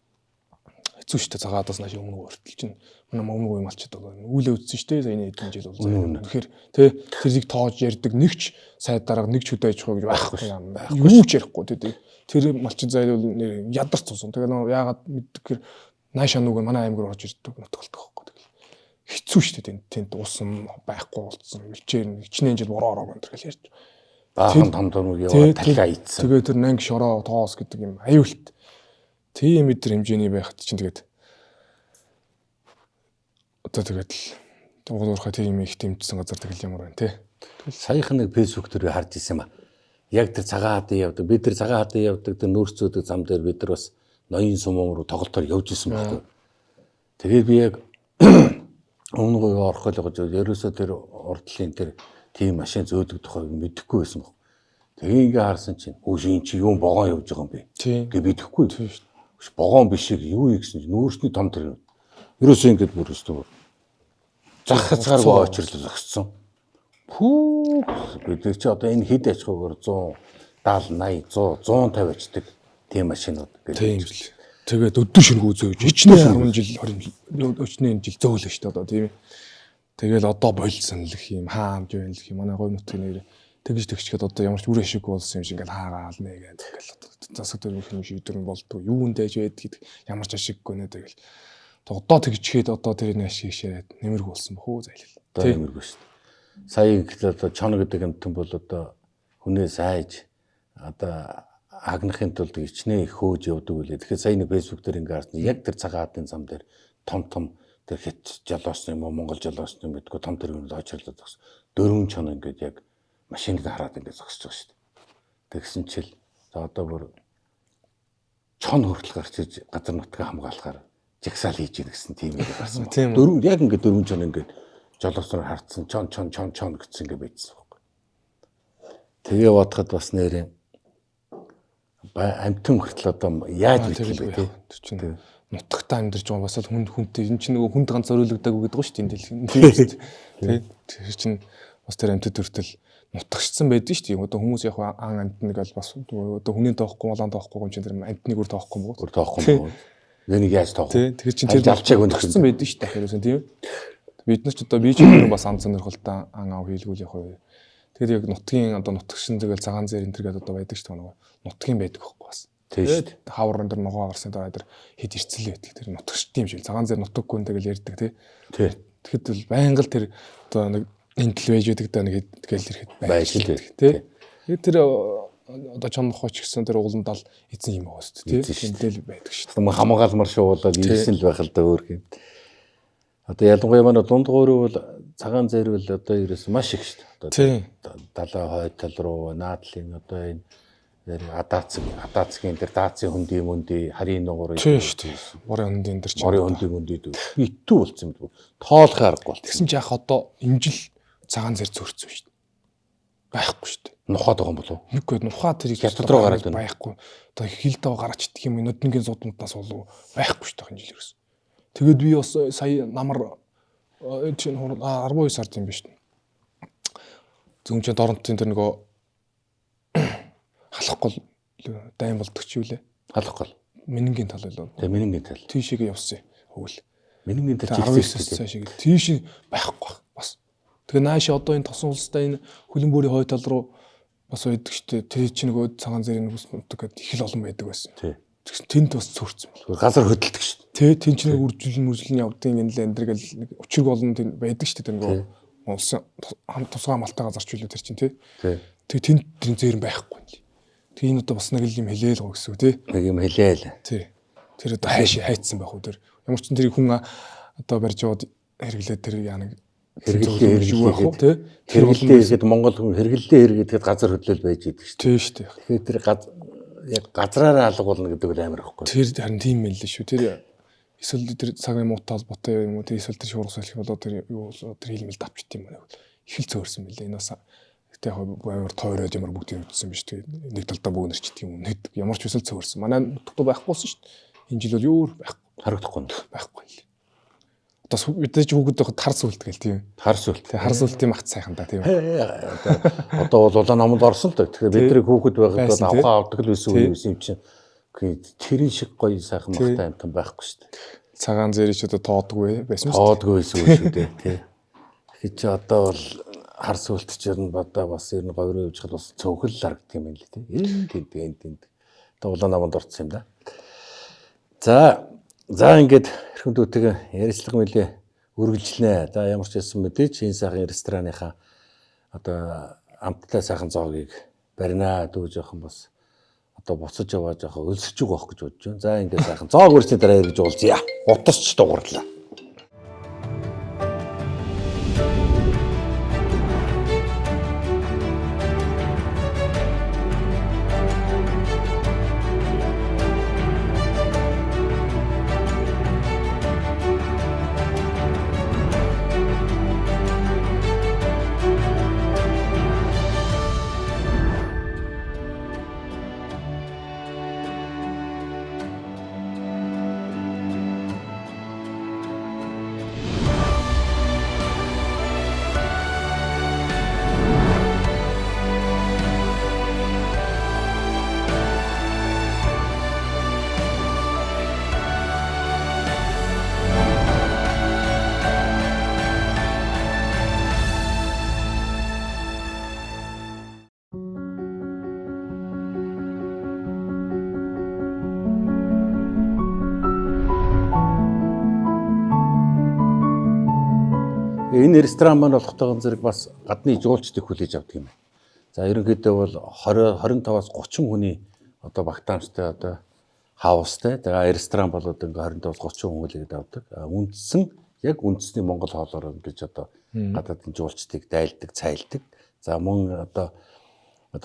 Хэцүү шүү дээ цагаадаас нааш өмнө өртөл чинь манай өмнө говь малчд байгаа. Үүлээ үтсэн шүү дээ энэ хэдэн жил бол. Тэгэхээр тий тэрийг тоож ярддаг нэгч сайд дарга нэг ч хөдөө аж ахуй гэж байхгүй юм. Юу ч ярихгүй тий. Тэр малчд зайлвал ядарч цусан. Тэгээ нөө яагаад мэддэгхээр наашаа нүг манай аймаг руу орж ирдэг нутгалдаг байхгүй. Тэгэл хэцүү шүү дээ тэнд усан байхгүй болцсон. Мэлчээр хичнээн жил буруу ороо гэнэ гэж ярьж. Баахан том том яваа талаа ийцсэн. Тэгээ тэр нанг шороо тоос гэдэг юм аюулт. Тийм мэдэр хэмжээний байхад чинь тэгээд одоо тэгээд Монгол уурхай тийм их тэмцсэн газар тэгэл ямар байна те. Саяхан нэг фэйсбүүк дээр харж ирсэн юм а. Яг тэр цагаан хадын явдаг. Бид тэр цагаан хадын явдаг тэр нөөцөөдөг зам дээр бид нар бас ноён сумын руу тоглолтоор явж исэн байхгүй. Тэгээд би яг өмнө говь орох л гэж ерөөсөө тэр урдлын тэр тийм машин зөөдөг тухайг мэдэхгүй байсан баг. Тэгээ ингээ харсан чинь өөшин чи юу богоон явж байгаа юм бэ? Гэ мэдэхгүй. Богоон биш шиг юу ийгсэн чинь нүүрсний том тэр. Ерөөсөө ингээд бүр өстөө. Зах хацгааргүй очирлоо зогссон. Пүү бид чи одоо энэ хэд аж ахуйгаар 170 80 100 150 очдөг тийм машинууд тийм л. Тэгээд өдөр шөнөгүй зөөж хичнээн 10 жил 20 өчнөө жил зөөлөө шүү дээ одоо тийм. Тэгэл одоо болцсон л гэх юм хаамж байна л гэх юм манай говь нутгийн нэр тэгж тэгчгээд одоо ямар ч үр ашиггүй болсон юм шиг ингээл хаагаал нэгээд тэгэл засаг төрөх юм шиг өдөр нь болдгоо юунд дэж байд гэдэг ямар ч ашиггүй нэ тэгэл одоо тэгчгээд одоо тэрний ашиг ширээд нэмэргүй болсон бохоо зайлал одоо нэмэргүй шүү дээ. сая гэхэл одоо чоно гэдэг амтан бол одоо хүнээс айж одоо агнахын тулд ичнээ их хөөж явдаг үлээ. Тэгэхээр сая нэг фэйсбүүк дээр ингээ харсан. Яг тэр цагаан хаадын зам дээр том тэр хит жолооч юм уу Монгол жолооч юм гэдэггүй том тэргүүнд очирлоо зогс. 4 чоно ингээд яг машинд хараад ингээд зогсож байгаа шүү дээ. Тэгсэн чил за одоо бүр чон хүртэл гарч иж газар нутгаа хамгаалахаар жигсаал хийж ийн гэсэн тийм юм гарсан. Дөрөв яг ингээд 4 чон ингээд жолоосоор хартсан чон гэсэн ингээд байцсан байхгүй. Тэгээ бодоход бас нэрээ амтэн хүртэл одоо яаж бичих вэ тий? Тэр чинь нутагтаа амьдарч байгаа бас хүнтэй энэ чинь нөгөө хүнд ганц зориулагдаагүй гэдэг шүү дээ энэ дэлхийд. Тий. Тэр чинь бас тэр амьтад хүртэл нутагчсан байдаг шүү дээ. Одоо хүмүүс яг ан амтныг аль бас одоо хүний тоохгүй малан тоохгүй юм чинь тэр амтныг үр тоохгүй юм уу? Үр тоохгүй юм уу? Энийг яаж тоох вэ? Тэр чинь тэр залчааг нутагчсан байдаг шүү дээ. Хэрвээ тийм. Бид нар ч одоо би ч бас ан сонирхолтой ан ав хийлгүүл яг уу. Тэр яг нутгийн одоо нутагшин тэгэл цагаан зэр энэ төр гэдэг одоо байдаг шүү дээ. Нутгийн байдаг байхгүй бас. Тэгээд хаврын дээр ногоо гарсан дараа тэр хэд ирцэл байдаг. Тэр нутагчтай юм шиг. Цагаан зэр нутаггүй тэгэл ярьдаг тий. Тэгэхэд бол байнга л тэр одоо нэг энтэл байж байдаг да нэг тэгэл ирэхэд байж л тий. Тэгээд тэр одоо чон нохооч гэсэн тэр угууландал эзэн юм ааш тий. Тэмдэл байдаг шүү дээ. Хамгаалмар шуулаад ирсэн л байх л да өөр юм. Одоо ялангуяа манай дундгууруу бол цагаан зэр бол одоо ерөөс маш их шүү дээ. Одоо далай хойтол руу наадлын одоо энэ адаацгийн тэр даацын хүндий харийн нугуур тийм шүү дээ. Морын хүндийн тэр чинь морын хүндий битүү болсон юм. Тоолох аргагүй бол. Тэгсэн чи яах одоо имжил цагаан зэр зөрцсөн шүү дээ. Байхгүй шүү дээ. Нухаад байгаа юм болов уу? Үгүй нухаа тэрийг хятад руу гараад байхгүй. Одоо хилдээ гараач идэх юм нүднгийн зуудмудаас болов байхгүй шүү дээ энэ жил ерөөс. Тэгээд би бас сая намар чинь 12 сард юм биш үү? Зөвхөн доронтын тэр нөгөө халах гол дайм болдог ч юу лээ. Халах гол. Минингийн тал байлаа. Тэгээ минингийн тал. Тийшээгээ явсан хөвөл. Минингийн тал 19 цаашаа тийш байхгүй бас. Тэгээ нааши одоо энэ тосон улстай энэ хөлбөмбөрийн хой тал руу бас байдаг штэ. Тэр чинь нөгөө цагаан зэрийн хүсмөдөг гэд их л олон байдаг байсан. Тэнд бас цөөрцөн. Газар хөдөлдөг штэ. Тэн чинь үржилэн явдгийн энэ л энэ гэл нэг өчрөг олон тэнд байдаг штэ. Тэр нөгөө улсын хамт тусгай малтаа газарч үлээ тэр чинь тий. Тэгээ тэнд тэр зэр байхгүй юм. Тэгээ энэ одоо бас нэг юм хэлээл гоо гэсэн үг тий. Нэг юм хэлээл. Тий. Тэр одоо хайцсан байх уу тэр. Ямар ч тэр хүн одоо барьж яваад хэрэглээд тэр яа нэг хэрэглээ хэрэглээд Монгол хүн хэрэглээ хэрэггээд газар хөдлөл байж идэг шүү. Тийм шүү. Тэгэхээр тэр яг газраараа алгуулна гэдэг бол амар ихгүй. Тэр харин тийм мэл л шүү. Тэр эсвэл тэр цагийн муутал ботой юм уу тэр эсвэл тэр шуурга солих болоо тэр юу тэр хилмэл давчт юм байна. Их л зөөрсөн мэлээ. Энэс гэтээ амар тойроод ямар бүгд өвдсөн биш тэгээ нэг талдаа бөөнөрч гэдэг юм нэт ямар ч үсэл зөөрсөн. Манай нутгад байхгүйсэн шүү. Энэ жил бол юу байхгүй байхгүй л. Одоо мэдээж хүүхэд байхад хар сүлт гэл тийм. Хар сүлт. Хар сүлтийн магц сайхан да тийм. Одоо бол улаан намд орсон л да. Тэгэхээр бидний хүүхэд байхад авхаа авдаг л байсан юм чинь. Тэрийн шиг гоё сайхан магтай амтан байхгүй шүү дээ. Цагаан зэрч одоо тоодгүй байсан шүү. Тоодгүй байсан шүү дээ тий. Тэгэхээр чи одоо бол хар сүлт чинь бодоо бас ер нь говьроо явж хад бас цөөхөл харагддаг юм байна лээ тий. Энд. Одоо улаан намд орсон юм да. За ингээд эрхэмдүүтэйгээ ярилцлага мэлээ үргэлжлэнэ. За ямар ч хэлсэн мэдээч энэ сайхан рестораныхаа одоо амттай сайхан зоогийг барина дүү жоохон бас одоо буцаж яваа жоохон өлсөж байгаа гэж бодож байна. За ингээд сайхан зоог үрсний дараа ирж уулзъя. Утасч дугуурлаа. Тэгээ энэ ресторан маань болохтойгоо зэрэг бас гадны жуулчдыг хүлээж авдаг юм байна. За ерөнхийдөө бол 25-аас 30 хүний одоо багтаамжтай одоо хаустай. Тэгээ ресторан бол одоо ингээ 25-аас 30 хүн хүлээж авдаг. Үндсэн яг үндэсний Монгол хоолоор ингэж одоо гадаадын жуулчдыг дайлдаг, цайлдаг. За мөн одоо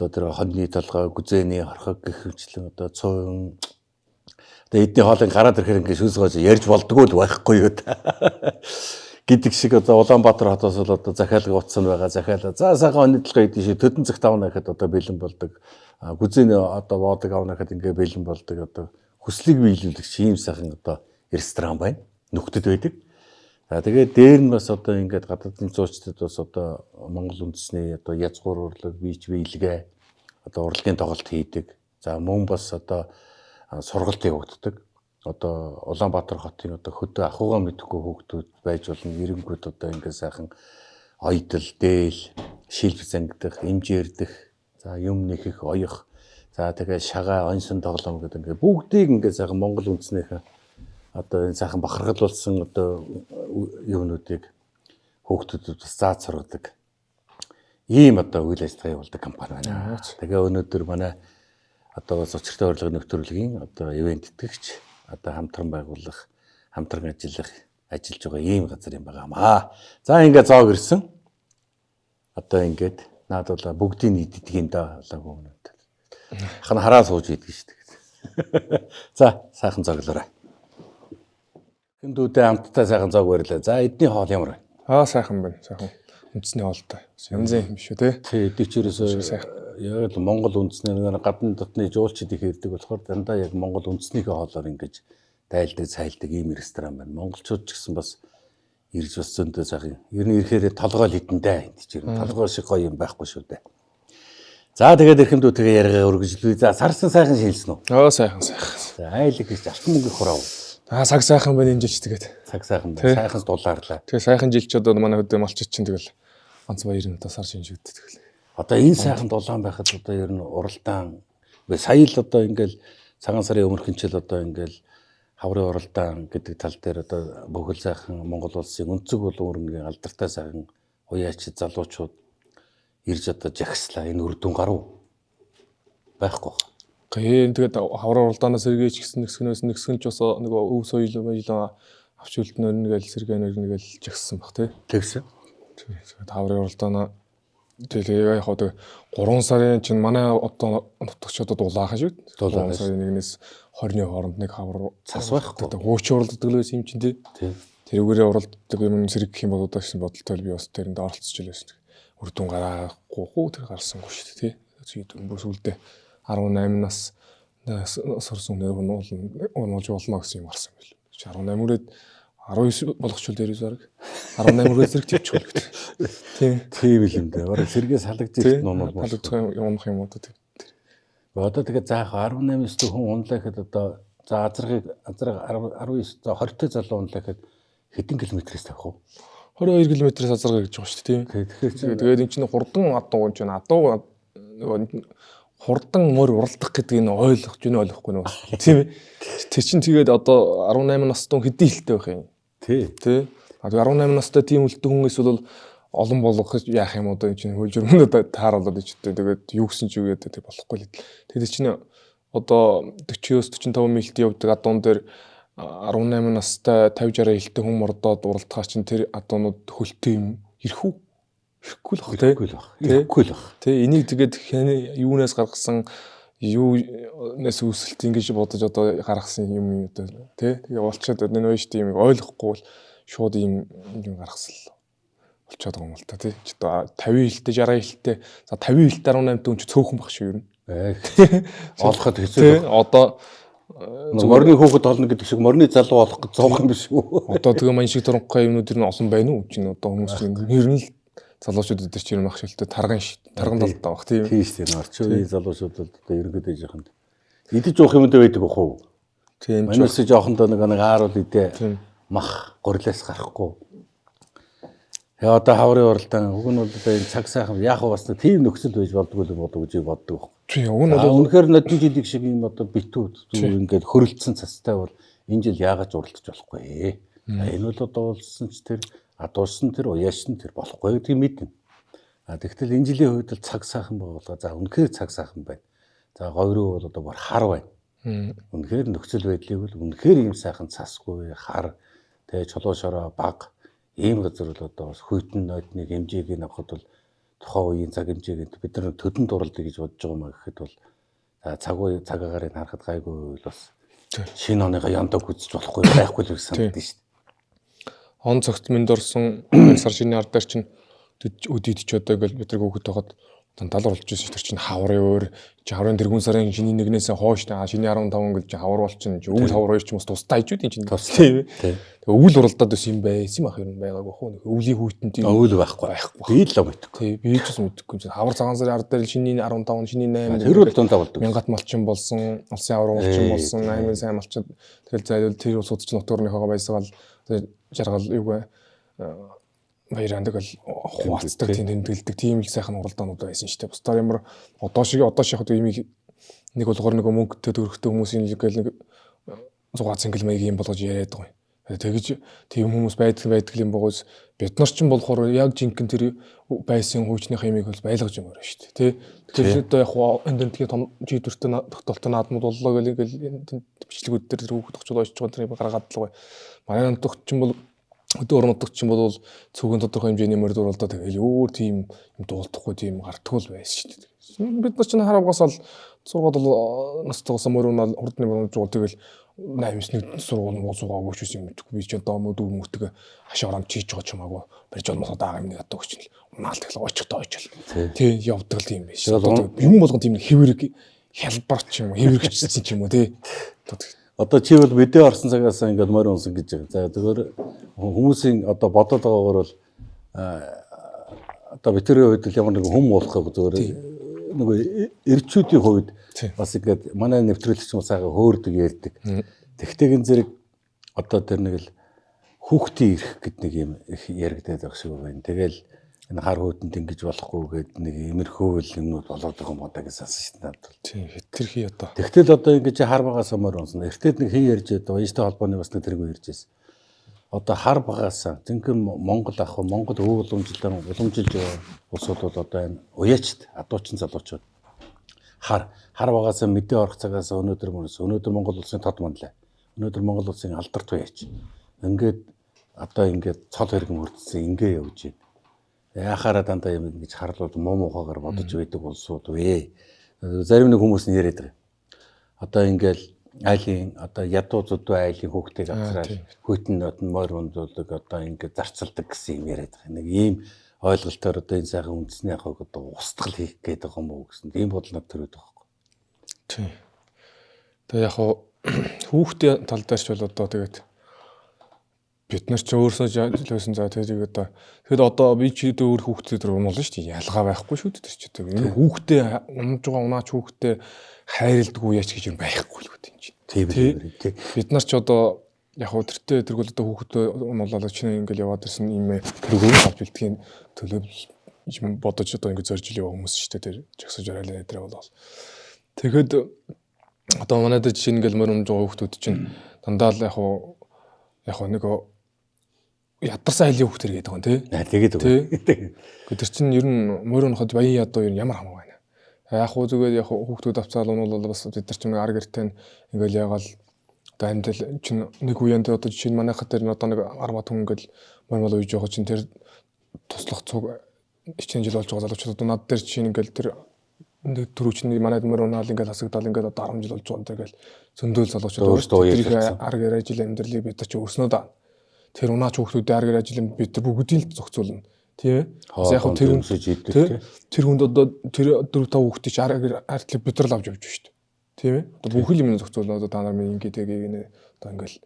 тэр хоньны толгой, гүзээний хорхог гэх мэтлэн одоо цөөн одоо эдний хоолыг гараад ирэхээр ингээ шүүсгөөж ярьж болдгоо л байхгүй юу та. Гэдэг шиг одоо Улаанбаатар хотоос бол одоо захиалга утсан байгаа. Захиалга. За сайхан онцлогоо идэв шиг Төдөн цагт авна гэхэд одоо бэлэн болдог. Гүзээний одоо воодаг авна гэхэд ингээ бэлэн болдог. Одоо хүслийг биелүүлэх ийм сайхан одоо ресторан байна. Нүхтэд байдаг. За тэгээд дээр нь бас одоо ингээд гадаадын зуучдад бас одоо Монгол үндэсний одоо язгуур урлаг, бийч биелгээ одоо урлагийн тоглолт хийдэг. За мөн бас одоо сургалт явагддаг. Одоо Улаанбаатар хотын одоо хөдөө ахуйгаа мэдхгүй хүүхдүүд байж болно. Эренгүүд одоо ингээд сайхан ойдол, дээл, шилб зангидах, имжээрдэх, за юм нэхэх, оёх. За тэгээ шагаа, онсон тоглоом гэдэг ингээд бүгдийг ингээд сайхан Монгол үндэснийхээ одоо энэ сайхан бахархалуулсан одоо юунуудыг хүүхдүүдэд бас зааж сургадаг. Ийм одоо үйл ажиллагаа явуулдаг компани байна. Тэгээ өнөөдөр манай одоо бас учиртай урлагийн нэвтрүүлгийн одоо ивент итгэгч одоо хамтран байгуулах, хамтран ажиллаж байгаа ийм газар юм байгаамаа. За ингээд зоог ирсэн. Одоо ингээд наад бол бүгдийг нийтдэг юм да болоогүй өнөөдөр. Хан хараа сууж идэх шүү дээ. За сайхан зоглоорой. Хүндүүдээ хамтдаа сайхан зоог барилаа. За эдний хоол ямар байна? Сайхан байна. Сайхан. Үндэсний хоолтой. Янзын юм шүү те. Тий, дэвчээрээс яг Монгол үндэсний гадны дотны жуулчид их ирдэг болохоор дандаа яг Монгол үндэснийхээ хоолоор ингэж дайлдаг, цайлдаг ийм ресторан байна. Монголчууд ч гэсэн бас ирж бас зөндөө сайхан. Ер нь ирэхээр толгойл хитэндээ энэ чинь толгой шиг гоё юм байхгүй шүү дээ. За тэгээд эрхэмдүүдтэйгээ яриагаа өргөжлөө. За сарсан сайхан шилсэн үү? Сайхан. За айлг гэж алтан мөнгө хурав. Цаг сайхан байна энэ жилч тэгээд. Цаг сайхан байна. Сайханс дулаарлаа. Тэгээ сайхан жилч одоо манай хөдөө малчид чинь тэгэл ганц баярын одоо сар шинжигддэг тэгэл. Одоо энэ сайхан дулаан байхад одоо ер нь уралдаан сая л одоо ингээл цагаан сарын өмнөх жил одоо ингээл хаврын уралдаан гэдэг тал дээр одоо бүхэл сайхан Монгол улсын өнцөг болон өрнгийн алдартай сайхан уяачид залуучууд ирж одоо жагслаа энэ үр дүн гарав байхгүй. Тэгээд хаврын уралдаанаас сэргийч гэсэн нэгсгэн ч бас нөгөө өв соёл баялаа авч үлдэнэ нэгэл сэргээнээр нэгэл жагссан баг тий. Тэгсэн. Тэгээд хаврын уралдаанаа тэгээ яг одоо 3 сарын чинь манай одоо нутагчдад улаахан шүү. 3 сарын 1-ээс 20-ны хооронд нэг хавар цас байхгүй. Хөөч уралддаг л байсан юм чинь тий. Тэрүүгээрээ уралддаг юм зэрэг гэх юм бол удаа гэсэн бодолтой би бас тэрэнд оролцож илсэн. Үр дүн гарахгүй тэр гарсангүй шүү тий. Бүр сүлдээ 18 нас сурсан нэр унуулж болно гэсэн юм гарсан байл. 18 үрээд 19 болгочул дээрээс баг 18 үрээ зэрэг төвчүүл гэдэг. Тийм л юм дээ. Бараг сэргээс халагдчих нуунууд мөн. Халагдах юм уу тийм. Одоо тэгээд заах 18-с хүн унлаа гэхэд одоо за азраг 19 за 20-т залуу унлаа гэхэд хэдэн километрээс тавих вэ? 22 км-ээс азраг гэж байгаа шүү дээ тийм. Тэгээд эн чинь хурдан адуу чинь адуу хурдан мөр уралдах гэдэг энэ ойлгож байна ойлгохгүй нөө тийм ээ. Тэр чинь тэгээд одоо 18 настай хэдий хилтэй байх юм. Тий. 18 настай тийм үлдэн хүнээс бол олон болгох яах юм одоо энэ чинь хөлжөрмөнд тааруулаад ичтэй тэгээд юу гэсэн ч үгээд тэг болохгүй л. Тэгээд чинь одоо 40-45 милт явдаг адуун дээр 18 настай 50-60 хилтэй хүн мордоод уралдахаа чинь тэр адуунууд хөлтэй юм ирэх үү? Ирэхгүй л бах. Ирэхгүй л бах. Тэ энийг тэгээд юунаас гаргасан юунаас үүсэлт ингэж бодож одоо гаргасан юм одоо тэ тэгээ болчиход энэ нөөш тийм ойлгохгүй бол шууд ийм юм гаргасан л болчиход байгаа юм л та тий. Ч одоо 50 хилтэй 60 хилтэй за 50 хилтэй 18 хүн ч цөөхөн баг шүү юм. Олоход хэцүү. Одоо морины хөөхөд олно гэдэг шиг морины залуу олох гэж зовх юм биш үү? Одоо тэгээ мань шиг туранхай юмнууд ер нь олон байна уу? Чинь одоо хүмүүс ер нь л залуучууд өдөр чинь мах шилтэй тарган талдаа баг тийм. Тийм шүү дээ. Орчин үеийн залуучууд одоо ерөнхийдөө жоохон идэж уух юм дэ байдаг бохоо. Тийм. Манайс жоохондоо нэг ааруул идэ мах горлоос гарахгүй. Яа одоо хаврын уралдаан уг нь бол одоо энэ цаг сайхан яг бас тийм нөхцөл байж болдгоо л боддог гэж боддог. Тийм. Уг нь бол үнэхээр нодон жилиг шиг юм одоо битүүд ингээд хөрөлдсөн цастай бол энэ жил яагаад уралдаж болохгүй. Энэ бол одоо улсын ч тэр дууссан тэр уяасан тэр болохгүй гэдгийг мэднэ. Тэгтэл энэ жилийн хувьд бол цаг сайхан байгаа. За үнэхээр цаг сайхан байна. За говь руу бол одоо бүр хар байна. Үнэхээр нөхцөл байдлыг бол үнэхээр ийм сайхан цасгүй хар тэгээ чулуу шороо баг ийм газар бол одоо бас хүйтэн нойдны хэмжээг нь авахд бол тухайн үеийн цаг хэмжээнд бид нар төдөнд дурлаа гэж бодож байгаа маа гэхэд бол цаг агаарыг харахад гайгүй бас шинэ оныхоо яндаг үзэж болохгүй байхгүй л гэж санагдаж шүү дээ. Он цагт минь дорсон сар шинийн ар дээр чинь өдийд ч одоо ингээл бид нар хөөхөд байхад дандаа болж ирсэн шүү. Тэр чинь хаврын өөр хаврын тэргүүн сарын шинийн нэгнээс хоош шинийн 15 ингээл хавар болчин өвөл хавар хоёр ч юм уу тусдаа ижүүд энэ чинь тийм. Тэгээ өвөл уралдаад байсан юм байсан ах юм байгаагүй хөө. Өвлийн хүүтэнд өвөл байхгүй. Би л мэдгүй. Тийм би ч бас мэдгүй. Хавар цагаан сарын ар дээр шинийн 15 шинийн 8 тэр үл дундаа болдог. Мянгат малчин болсон, улсын аврал малчин болсон, аймгийн сайн малчин. Тэгэл зайлвал тэр улсууд чинь нутгуурныхоо байсгаал жаргал юугаа баяранд гал хуваацдаг тийм тэмдэглэдэг тийм их сайхан уралдаанууд байсан шүү дээ. Бусдаар ямар одоо шиг яг имийг нэг болгоор нэг мөнгөтэй төрөхтэй хүмүүсийн нэг зугаа цэнгэл маяг юм болгож яриад байгаа юм. Тэгэж тийм хүмүүс байдаг юм богоос бид нар ч юм болохоор яг жинхэнэ тэр байсан хуучных имийг бол байлгаж юм байна шүү дээ. Тэгэхээр одоо яг энэ тийм том жидвэртэй тогтолттой наадмууд боллоо гэл бичлэгүүд дээр хүүхд төгчл ойч байгаа тэр гаргаад л гоё. Манай нутагт ч юм бол өдөр орнодогч юм бол цөөхөн тодорхой хэмжээний морд уралдаа тэгэл өөр тийм юм дуулахгүй тийм гардггүй л байсан шүү дээ. Бид нар ч хараагаасаа 6-7 настайгаас мөрөөнөл хурдны мөрөнд жуул тэгэл 8-1 сургууль муусуугаагүй ч юм мэдгүй. Би ч одоо мөдөв мөртөг хашаарам чийж байгаа ч юмаагүй барьж олмосоо даа юм нэг одоо өгч л унаал тэгэл очихтой очил. Тий явдаг л юм биш. Юм болгон тийм хэвэрэг хялбар ч юм уу хэвэрэгчсэн ч юм уу тий. Одоо чи бол мэдээ орсон цагаас ингээд морь унсан гэж байгаа. За тэгэхээр хүмүүсийн одоо бодоод байгаагаар бол одоо бидний хувьд ямар нэг хүм уулахыг зөвөр нөгөө эрчүүдийн хувьд бас ингээд манай нэвтрүүлэгч хүмүүс ага хөөрдөг ярьдаг. Тэгтээгийн зэрэг одоо тэр нэг л хүүхдийн ирэх гэд нэг юм их яригдаад байх шиг байна. Тэгэл энэ хар хөөдөнд ингэж болохгүй гэд нэг имерхүүл юмнууд болоод байгаа юм одоо гэж сансан шүү дээ. Тийм хэтэрхий одоо. Тэгтэл одоо ингэж хар багаас морь унсан. Эртэд нэг хин ярьж байгаа баяжтай холбооны бас нэг тэргүй ярьж байсан. Одоо хар багаас зинхэнэ Монгол ах Монгол өв уламжилж улсууд бол одоо энэ уяачд адуучин залуучууд хар багаас мэдээ орох цагаас өнөөдөр Монгол улсын тод манлаа. Өнөөдөр Монгол улсын алдарт уяач. Ингээд одоо ингээд цол хэрэгэн хүрдсэн ингээ явж байна. Яхаараа дандаа юм ингэж харлууд муухагаар бодож байдаг улсууд вэ. Зарим нэг хүмүүс нь яриад байгаа. Одоо ингээл айлын одоо ядуу зүдүү айлын хүүхдийг авчраад хүйтэн нот нь морь ундуулдаг одоо ингээд зарцалдаг гэсэн юм яриад байгаа. Нэг ийм ойлголтоор одоо энэ сайхан үндэсний ахыг одоо устгал хийх гээд байгаа юм уу гэсэн ийм бодол над төрөд байгаа байхгүй. Тийм. Тэгээ яг хүүхдийн тал дээрч бол одоо тэгээд бид нар ч өөрсөө жилсэн за тэгээд одоо би чи өөр хүүхдэд унуулна шүү дээ. Ялгаа байхгүй шүү дээ чи тэгээд хүүхдээ унаж байгаа унаач хүүхдээ хайрладаг уу яач гэж юм байхгүй л үү тийм чинь. Тийм. Бид нар ч одоо яг тэртээ тэргүүл одоо хүүхдээ унуулаад чинь ингээл яваад ирсэн юм тэр өөрөө авч үлдэхийн төлөө юм бодож одоо ингээд зорж ил яваа хүмүүс шүү дээ тэр жагсаж орайлаа дээр бол. Тэгэхэд одоо манайд жишээ ингээл мөр унаж байгаа хүүхдүүд чинь дандаа л яг нэг ядарсан айлын хүүхдэр гэдэг юм тий. Тэгээд үгүй. Тэр чинь ер нь морь унахад баян ядуу ер нь ямар хамаагүй байна. Яг хөө зүгээр яг хүүхдүүд авцаал унуулал бас бид нар чинь ар гэртээ ингээл ягаал одоо амьдэл чинь нэг үеэнд одоо жишээ нь манайхад тэр одоо нэг 10 хүн ингээл морь ууж байгаа чинь тэр туслах цуг хичээн жил болж байгаа залуучууд одоо над дээр жишээ нь ингээл тэр нэг түрүү чинь манайд морь унаал ингээл хасагдал ингээд одоо 10 жил болж байгаа тэгэл зөндөөл залуучууд өөрсдөө ар гэр ажил амьдралыг бид нар чи өрснөө да. Тэр унаач хүүхдүүдээ ар гэр ажил бид нар бүгдийг л зохицуулна. Тийм ээ. Яг тэр хүнд одоо тэр 4-5 хүүхдийг ар гэр артлыг бид нар л авч явж шүү дээ. Тийм ээ. Одоо бүх юм зохицуулна одоо та нар минь ингээд гэнэ одоо ингээл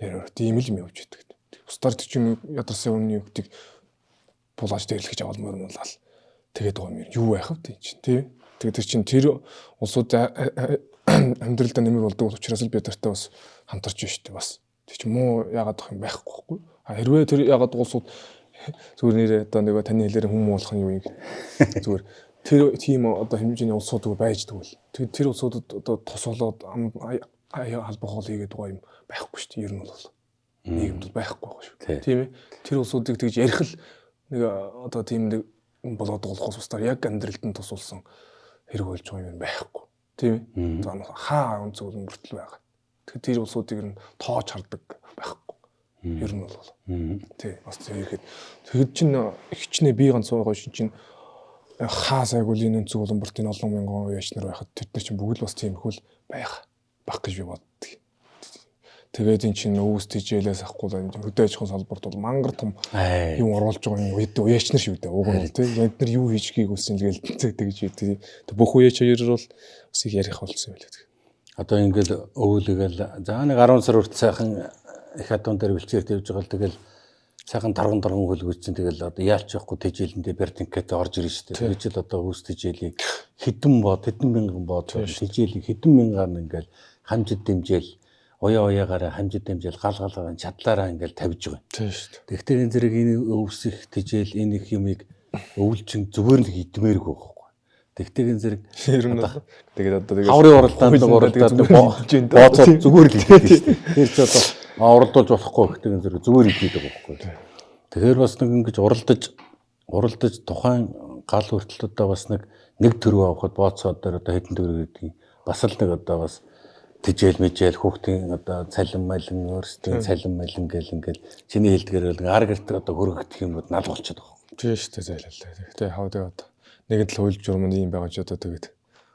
яруу тийм л юм явж идэг. Бусдаар чинь ядарсан өмнө хүүхдийг булааж дэрлэж авалмаар юм болоо. Тэгээд байгаа юм юу байх вэ тийм чинь тийм. Тэгээд тэр чинь тэр улсууд амьдралдаа нэмэр болдог учраас л бид нартай бас хамтарч байна шүү дээ бас. Тэг чи муу яагаад авах юм байхгүй байхгүй. Хэрвээ тэр яагаад улсууд зүгээр нэрээ одоо нэг таны хэлээр хүм болох нь юу юм зүгээр тэр тийм одоо хэмжээний улсууд байж тэгвэл тэр улсуудад одоо тос болоод албах хол хийгээд байгаа юм байхгүй шүү дээ ер нь бол. нийгэмд байхгүй байгаа шүү. Тийм. Тийм ээ. Тэр улсуудыг тэгж ярих л нэг одоо тийм нэг болоод болохоос устаар яг амьдралд нь тусуулсан хэрэг болж байгаа юм байхгүй. Тийм ээ. Одоо хаа өнцөг мөртөл байгаа. Тэгэхээр тэр улсуудыг нь тоож хардаг байхгүй. Ер нь бол. Тий. Бас тэгэхэд тэгэд чинь хичнээн би ганц байгаа чинь хаа сайгүй энэ өнцөг боломбортын олон мянган үеч нар байхад тэд нар чинь бүгд бас тийм хөл байх гэж би боддог. Тэгээд эн чинь өвс тижээлээс ахгүй хөдөө аж ахуйн салбарт бол мангар том юм оруулж байгаа юм үеч нар шүү дээ. Уг нь тий. Энд нар юу хийж гийг үсэн гээл тэгж тий. Бүх үеч хоёр бол бас их ярих болсон юм лээ. Одоо ингээл өвлөгөл за нэг 10 сар хүртэл сайхан их адуун дээр бэлчээр тавьж байгаа л тэгэл сайхан тарган хөлгөөч чинь тэгэл одоо яалч явахгүй тэжээлэндээ бертинкэтэй орж ирж штэ. Тэр жил одоо өвс тэжээлийг хэдэн мянган бод тэжээлийг хэдэн мянгаар нь ингээл хамжид дэмжээл уяагаараа хамжид дэмжээл галгалаа чадлаараа ингээл тавьж байгаа. Тийм штэ. Тэгэхээр энэ зэрэг энэ өвс их тэжээл энэ их юмыг өвлчин зүгээр л идмээргүй байхгүй. Тэгэхээр энэ зэрэг ер нь тэгээд одоо тэгээд хаврын уралдаанд бооцоо зүгээр л идэв штэ. Тэр ч одоо уралдуулж болохгүй гэдэг энэ зэрэг зүгээр идэв байхгүй. Тэгэхээр бас нэг ингэж уралдаж тухайн гал хүртэлтүүдээ бас нэг төрөө авахд бооцоо дээр одоо хэдэн төгрөг гэдгийг бас л нэг одоо бас тэжээл мэжээл хүүхдийн одоо цалин малин өөрсдийн цалин малин гэл ингээл чиний хэлдгээр бол ар гэрт одоо хөргөгдөх юмуд нал болчиход байгаа. Тийм шүү дээ зайлалаа. Тэгтээ хавдаг одоо нэгэн тал хууль журманд юм байгаа ч одоо тэгээд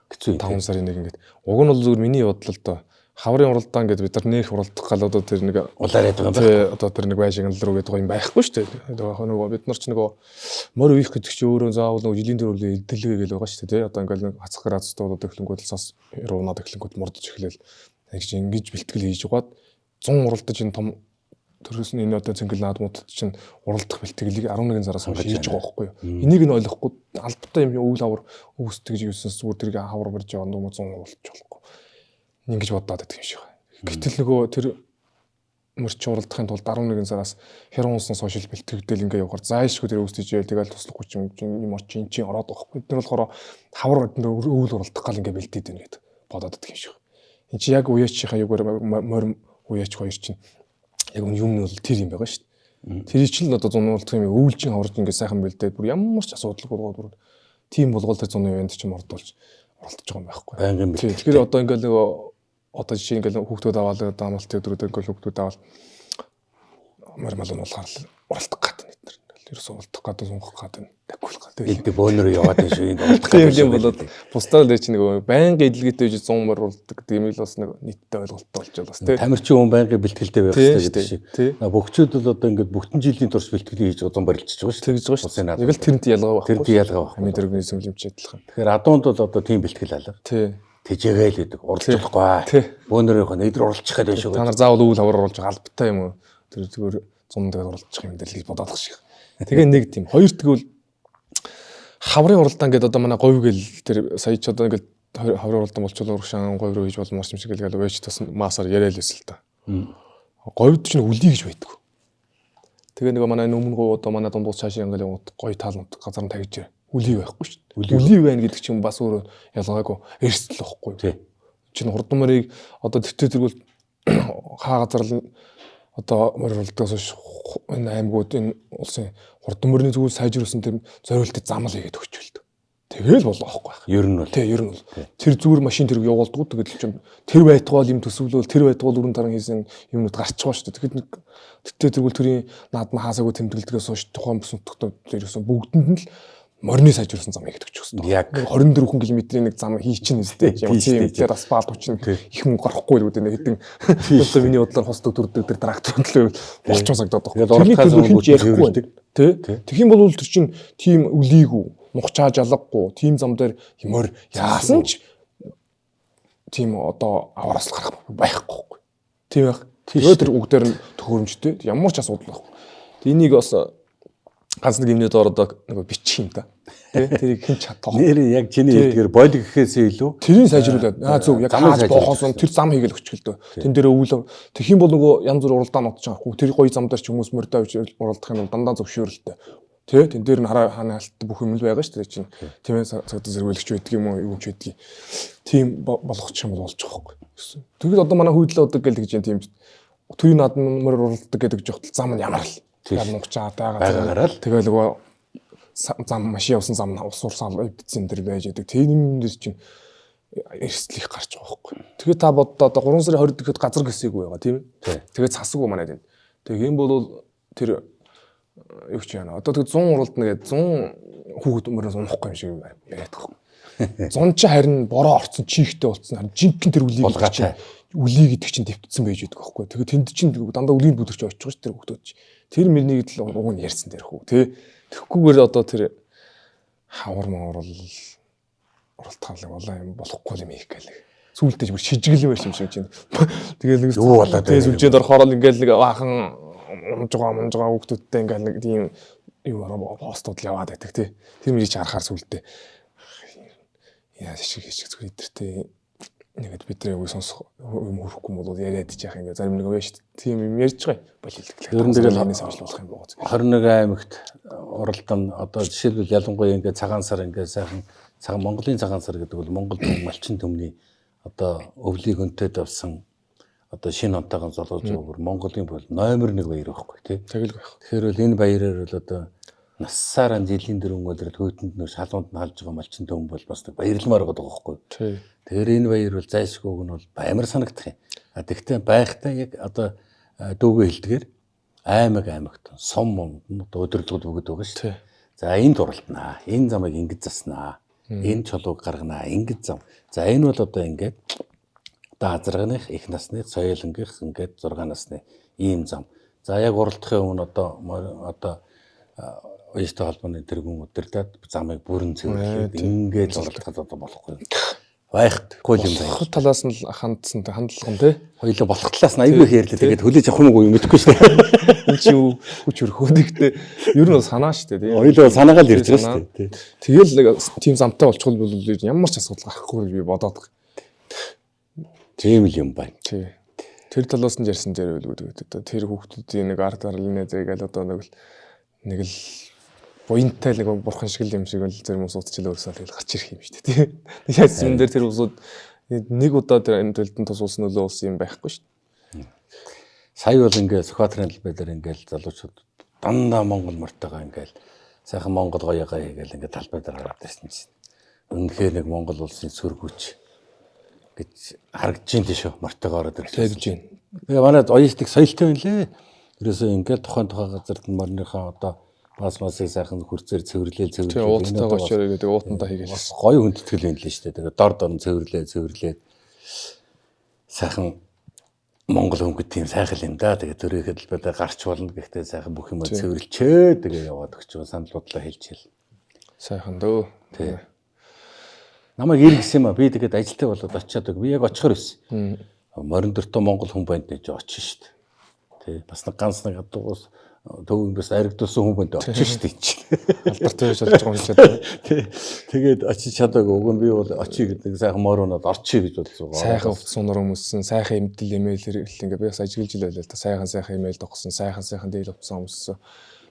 хэцүү 5 сарын нэг ингээд уг нь бол зүгээр миний бодлолтой хаврын уралдаан гэдэг бид нар нэх уралдах гал одоо тэр нэг улаар яадаг юм байна. Одоо тэр нэг байшин руу гэдэг юм байхгүй шүү дээ. Нөгөө бид нар ч нөгөө морь үеих гэдэг чинь өөрөө заавал нөгөө жилийн төрөлөө эдэлгээ гэл байгаа шүү дээ. Одоо ингээл нэг хацх градустай болоод эхлэнгүүд цаас руунаад эхлэнгүүд мордож эхлээл нэг чинь ингэж бэлтгэл хийж угаад 100 уралдаж энэ том төрөөс нь энэ одоо цэнгэл наадмууд чинь уралдах бэлтгэлийг 11 сараас хойш хийж байгаа байхгүй юу. Энийг нь ойлгохгүй албатай юм өвөл авар өвсдөг гэж юусэн зүгээр тэрийг хавар барьж байгаа юм 100 уралж болохгүй. Ингэж бодоод байдаг юм шиг байна. Гэтэл нөгөө тэр мөрч уралдахын тулд 11 сараас херон унснаас хойш бэлтгэгдэл ингээ явахаар зайлшгүй тэр өвсдөж тэгэл туслахгүй юм орчин эн чинь ороод байгаа байхгүй. Тэр болохоор хавар өвөл уралдах гал ингээ бэлдээд байна гэдэг бодоод байдаг юм шиг. Энд чи яг уяачийнхаа юугаар морь уяач хоёр чинь яг юм нь бол тэр юм байгаа шүү дээ. Тэр чинь л одоо 100 уралдах юм өвөлжин хаварж ингээ сайхан бэлдээд бүр ямар ч асуудалгүй болгоод бүр тийм болгол тэр 100 үеэнд чинь мордуулж уралдаж байгаа юм байхгүй. Байнгын бэлтгэл. Тэгэхээр одоо ингээл нөгөө одоо жишээ ингээл хүүхдүүд аваад даамалт өдрүүд ингээл хүүхдүүд аваад морь малын болохоор уралдах гэдэг нь тэр ерөөсөө уралдах гэдэг сунгах гэдэг нь тагуулах гэдэг. Энд бөөнөр яваад энэ шүү энд уралдах гэдэг юм болоод бусдаар л чинь нөгөө байнгын эдлгээтэй үж 100 морь уралддаг гэдэг юм л бас нэг нийтдээ ойлголттой болчихвол бас тийм. Тамирчин хүн байнгын бэлтгэлтэй байх хэрэгтэй гэдэг шиг. Бөхчүүд бол одоо ингээд бүтэн жилийн турш бэлтгэлийг хийж 100 барилчиж байгаа шүү. Тэгж байгаа шүү. Яг л тэрнтэй ялгаа байхгүй. Тэрнтэй ялгаа байхгүй. Хамгийн дөрөвний сүмлэмж адилхан. Тэгэхээр адуунд бол одоо тийм бэлтгэл алга. Тий. Тэжээгээл гэдэг уралдахгүй. Бөөнөрийнхөө нэдэр уралчих гэдэг шүү. Та нар заавал өвөл хавар оруулж байгаа албатай юм уу? Тэр зүгээр 100 дээр уралчих юм даа л гэж бодоод байгаа шиг. Тэгээ нэг тийм. Хоёр тэгвэл хаврын уралдаан гэдэг одоо манай говь гэл тэр сая ч одоо ингээд хаврын уралдаан болчихлоо урагшаан говь руу хийж болмоор юм шиг л байж тас маасаар яриа л байсан л та. Говьд чинь үлий гэж байдаг. Тэгээ нэг манай өмнө говь одоо манай дундуур цаашаа ингээд гоё таалнууд газар нь тавьж үлий байхгүй шүү дээ. Үлий байна гэдэг чинь бас өөр ялгаагүй эрсдэл واخгүй. Чинь хурдан морийг одоо төвтэй зэрэгэл хаа газар л одоо морь уралдаас энэ аймагуд энэ улсын хурдан морины зүгээс сайжруулсан тэр зориултад замал хийгээд өгчвөл. Тэгэл болоо واخгүй. Ер нь бол ер нь бол тэр зүгээр машин тэрэг явуулдаг. Тэгэл чинь тэр байтугай юм төсвөлөөл тэр байтугай өрн таран хийсэн юмнууд гарч байгаа шүү дээ. Тэгэхэд нэг төвтэй зэрэгэл тэрийн наадмаа хаасаагүй тэмдэглэдгээс хойш тухайн бүс нутгад ерөөсөн бүгдэнд нь л морины сайжруулсан зам хийгдэж өгсөн. Яг 24 км-ийн нэг зам хийчихнэ үстэй. Ямар тийм дээр асфальт учраас их мөнгө гарахгүй л үүдээ хэдэн одоо миний бодлоор хосдог төрдөг тэр трактор төлөө болчихсон сагдаад байна. Тэгээд уралдахаас ярихгүй. Тэгэх юм бол тэр чинь тийм үлийгүү, нухчаа жалгагүй, тийм зам дээр морь яасан ч тийм одоо аваараас гарах байхгүй. Тийм байх. Тэгээд тэр үг дээр нь төхөөрөмжтэй ямар ч асуудал байхгүй. Энийг бас ганц нэг юмний доор одоо нэг бичих юм да. Тэрийг хэн чадах. Нэр яг чиний хэлдгээр бойлог гэхээсээ илүү тэрийг сайжруулад зөв яг хааж боохоос нь тэр зам хийгээл өчгөлдөө. Тэн дээр өвөл тэгэх юм бол нөгөө янз бүр уралдаан нотж байгаа хгүй. Тэр гоё зам дээр ч хүмүүс морьдоо уралдах юм бол дандаа зөвшөөрөлтэй. Тэн дээр нь ханаалт бүх юм л байгаа шүү дээ чинь. Тийм ээ цагтаа зэрвэлэгч байдаг юм уу юу ч байдгийг. Тийм болгочих юм бол болж байгаа хгүй. Тэгэл одоо манай хүйдэл одоо гэл гэж юм тийм төрийн наадмаар уралддаг гэдэг жигтэл зам нь ямар л яа нугчаад байгаа. Тэгэл нөгөө зам машин явсан зам нь усуурсан эвдсэн дэр байж байдаг. Тийм дэс чинь эрсдлих гарч байгаа байхгүй. Тэгээ та боддоо одоо 3 сарын 20-д гэхэд газар гэсээгүй байгаа тийм ээ. Тэгээ цасгүй манайд энэ. Тэгээ юм бол тэр юу ч яана. Одоо тэгээ 100 уралдана гэдэг 100 хүүхэд өмөрөөс унахгүй юм шиг яриад байгаа. 100 чи харин бороо орцсон чихтэй болцсон. Харин жинхэнэ тэр үлий гэдэг чинь дэвтсэн байж байдаг байхгүй. Тэгээ тэнд чинь дандаа үлийн бүдэрч очиж байгаа ш тэр хүүхдүүд чи. Тэр мөрнийг л уг нь ярьсан дээр хүү тий. Тэгэхгүйгээр одоо тэр хавар мавар уралдахлаг болоо юм болохгүй юм их гэлээ. Сүүлдээ бүр шижиглэн байсан юм шиг чинь. Тэгэл нэг юу болоо тий сүлжээд орохоор л ингээл нэг баахан унжгаа хүүхдүүдтэй ингээл нэг тийм юу постууд л яваад байдаг тий. Тэр мөрийг харахаар сүлдээ яа шиг зүгээр идэртэй нэгэд бидний үе сонсох юм хөрөхгүй бол яриад ич яах ингээ зарим нэг өвөө шүү дээ. Тийм юм ярьж байгаа болилддаг. Ер нь тэгэл ханы самжил болох юм байгаа. 21 аймагт уралдан одоо жишээлбэл ялангуяа ингээ цагаан сар ингээ сайхан Монголын цагаан сар гэдэг бол Монгол малчин төмний одоо өвлийг өнтөд авсан одоо шинэ онтойгоо золгож байгаа бүр Монголын бол номер 1 баяр байхгүй тий. Тэгэл байх. Тэгэхээр бол энэ баяраар бол одоо нассаараа жилийн дөрвөн өдрөд хөөтөнд нөө шалгуунд нь халж байгаа малчин төм бол бас баярлмаар байгаа байхгүй. Тий. Тэгэхээр энэ баяр бол зайлшгүйг нь бол амар санагдах юм. Тэгвэл байхтай яг одоо дүүгээ хэлдгээр аймагт сум одоо өдөрлөгд өгöd байгаа шүү. За энд уралднаа. Энэ замыг ингэж заснаа. Энэ чулууг гарганаа. Ингэж зам. За энэ бол одоо ингээд одоо азарганых, их насных, соёлонгих ингээд 6 насны ийм зам. За яг уралдахын өмнө одоо Уястай холбооны тэргүүн удирдаад замыг бүрэн цэвэрлээд ингээд уралдахад одоо болохгүй. Байхтгүй юм байна. Хот талаас нь хандсан хандлага нь тий. Хоёулаа болох талаас нь аягүй их ярьлаа. Тэгээд хүлээж авах юм уу юм мэдэхгүй шүү дээ. Энд чи юу хүч өрхөөдөгтэй. Ер нь санаа шүү дээ тий. Хоёулаа санаагаа л ярьж байгаа шүү дээ. Тэгэл нэг тийм замтай болчихвол бол ямар ч асуудал гарахгүй би бодоод. Тийм л юм байна. Тий. Тэр талаас нь ярьсан дээр үлгүүд одоо тэр хүүхдүүдийн нэг ард гарлын зэгээл одоо нэг л буянтай нэг бурхан шиг л юм шиг л зарим усуудчлаа өөрсөө тэгэл гарч ирэх юм шүү дээ тий. Яаж юм дээр тэр усууд нэг удаа тэр энэ төлөлтөнд тусуулсан нөлөө болсон юм байхгүй шүү дээ. Сая бол ингээд Сүхбаатарын талбайдаар ингээд залуучууд дандаа Монгол мартайгаа ингээд сайхан Монгол гоёгаа хийгээл ингээд талбайдаар гараад ирсэн чинь. Үнэхээр нэг Монгол улсын сүр хүч гэж харагдаж байна шүү мартайгаа ороод ирсэн. Тэгж байна. Тэгээ манай оёстик соёлтой байна лээ. Ерөөсөө ингээд тухайн газарт морныхаа одоо Масыг сайхан хурцээр цэвэрлээл. Тэгээ ууттай гочоор гэдэг уутандаа хийгээл. Бас гоё хүндэтгэл байна лээ шүү дээ. Тэгээ дор цэвэрлээд сайхан Монгол хөнгөд тийм сайхан юм да. Тэгээ төрөөхөд л бадаа гарч болно. Гэхдээ сайхан бүх юм цэвэрлчээ. Тэгээ яваад өгч байгаа санал бодлоо хэлчихэл. Сайхан дөө. Тий. Намайг иргэсэн юм а. Би тэгээд ажилтаа болоод очиад би яг очихор байсан. Морин дөртөө Монгол хүн байнд нэж очих шүү дээ. Тий. Бас нэг ганц нэг адуугаас төвөөс аригдуулсан хүн бод очиж штэ чи. Алдартай байж болж байгаа юм чи. Тэгээд очиж чадаагүй. Уг нь би бол очие гэдэг сайхан моронод орчих гэж бодсон. Сайхан сунар хүмүүссэн, сайхан эмдэл имэйл хэрэглэл ингээ би бас ажиглаж л байлаа л да. Сайхан имэйл тогсон, сайхан дээл утсан хүмүүссэн.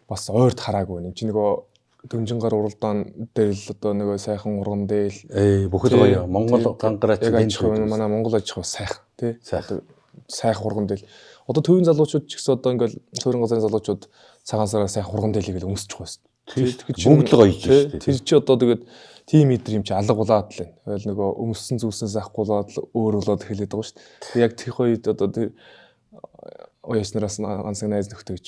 Бас ойрд хараагүй юм. Чи нөгөө Дөнжингар уралдаан дээр л одоо нөгөө сайхан урган дээл. Бүхэл гоё. Монгол гангараач энэ манай Монгол аж ахуй сайхан тий. Сайхан урган дээл. Одоо төвийн залуучууд ч гэсэн одоо ингээл суурин газрын залуучууд цагаан сараар сайхан урган дэлийг л өмсөж байгаа шүү дээ. Бүгд л гоё шүү дээ. Тэр чи одоо тэгээд тим метр юм чи алга болоод л байна. Тэгэл нөгөө өмссөн зүйлсээс авахгүй болоод өөр болоод эхэлээд байгаа шүү дээ. Яг тэр хоёуд одоо тэр оёснараас ганц найз нөхдөж гэж.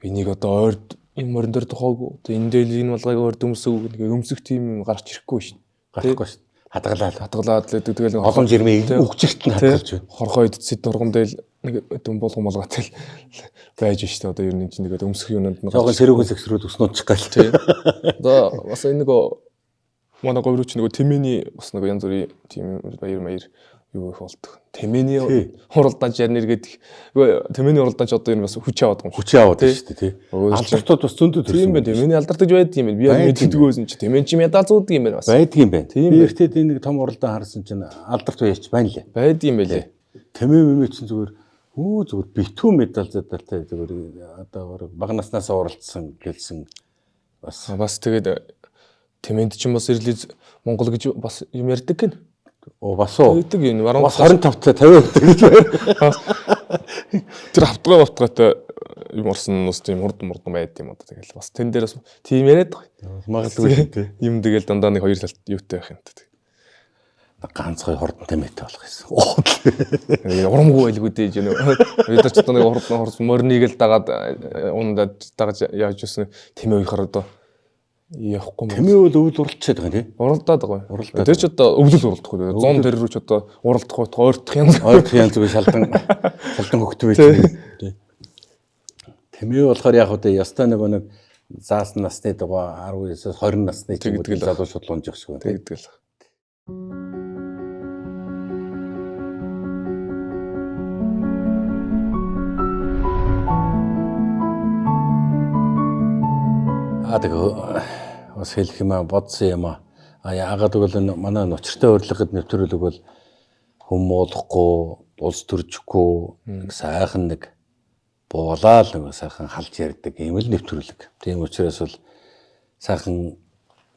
Би нэг одоо ойрд энэ морин дээр тухайг энэ дээл энэ малгайг ойрд өмсөв нэг өмсөх тим гарч ирэхгүй шүү дээ. Гарахгүй шүү дээ. Хадгалаад л гэдэг тэгэл олон жирмээ өгчөрт нь хадгалж байна. Хорхоо идсэд урган дээл нэг дүн болгон болготой байж штэ одоо ер нь чинь нэг өмсөх юмнууд нь жоохон сэрүүхэн сэгсрүүд өснөөчих гал тий. Одоо бас энэ нэг манай говьрууч нэг тэмээний бас нэг янз бүрийн тийм баяр юу их болдог. Тэмээний уралдаан жарнэр гэдэг. Тэмээний уралдаан ч одоо энэ бас хүч аваад байгаа юм. Хүч аваад штэ тий. Алдартууд бас зөндөө төрсөн. Тийм байх. Тэмээний алдартаж байдаг юм байна. Би яг мэддэггүйсэн чи тэмээн чи ядаа зүүдэг юм байна бас. Байдаг юм байна. Тийм эртэд энэ том уралдаан харсан чинь алдарт байж байна лээ. Байдаг юм байлээ. Тэмээ чинь зүгээр битүү медаль зэдэлтэй зүгээр одоо бага наснаас уралдсан гэлсэн бас тэгээд тэмээнд чинь бас ирлээ Монгол гэж бас юм ярьдаг гин. Бас уу. Бас 25-тай 50 гэдэг гэж байна. Тэр хавтгаатай юм орсон нус тийм хурдан байд юм одоо тэгэл бас тэн дээрээс тийм яриад байгаа. Магадгүй тий. Юм тэгэл дандаа нэг хоёр талт юутай байх юм та. Ганц гой хурдантай мэт болох гэсэн. Урамгүй байлгүй дээж юм. Бид нар ч одоо нэг хурдан морныг л дагаад ундаад дагаж яаж юусэн тэмээ уйхаар одоо явахгүй юм. Тэмээ бол өвөл уралдчихад байгаа тий. Уралдаад байгаа. Тэр ч одоо өвлөл уралдахгүй. 100 тэр рүү ч одоо уралдахгүй ойртох юм. Ойртох янз бүр шалдан хөгтөв байж тий. Тэмээ болохоор яг одоо ястаа нэг заасан насны дугаа 19-с 20 насны ч юм уу залуу шууд лунж явах шиг байна. Тэгдэг л. Тэгээ бас хэлэх юм аа бодсон юм аа. Яагаад гэвэл манай учиртай урилгад нэвтрүүлэг бол хүмүүлэхгүй, улс төржихгүй, сайхан нэг буулаа л нэг сайхан халж ярьдаг юм л нэвтрүүлэг. Тийм учраас бол сайхан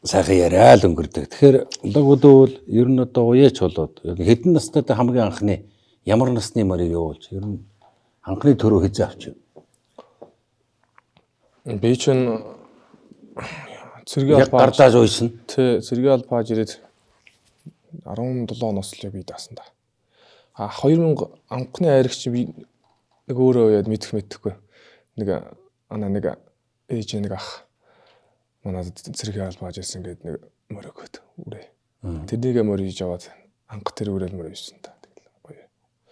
яриа л өнгөрдөг. Тэгэхээр логод бол ер нь одоо уяач болоод хэдэн настай хамгийн анхны ямар насны морийг явуулж ер нь анхны төрөө хизээ авч. Би чинь яг гардаж уйсан. Тэ цэргийн албааж ирээд 17 оноос л би даасан да. 2000 анхны айрагч би нэг өөрөө яад мэдэхгүй. Нэг ээж нэг ах манай цэргийн албааж ирсэн гэдэг нэг мөрөгөд үрээ. Тэрнийг мөрөж аваад анх тэр үрэл мөрөжсэн та. Тэгэл гоё.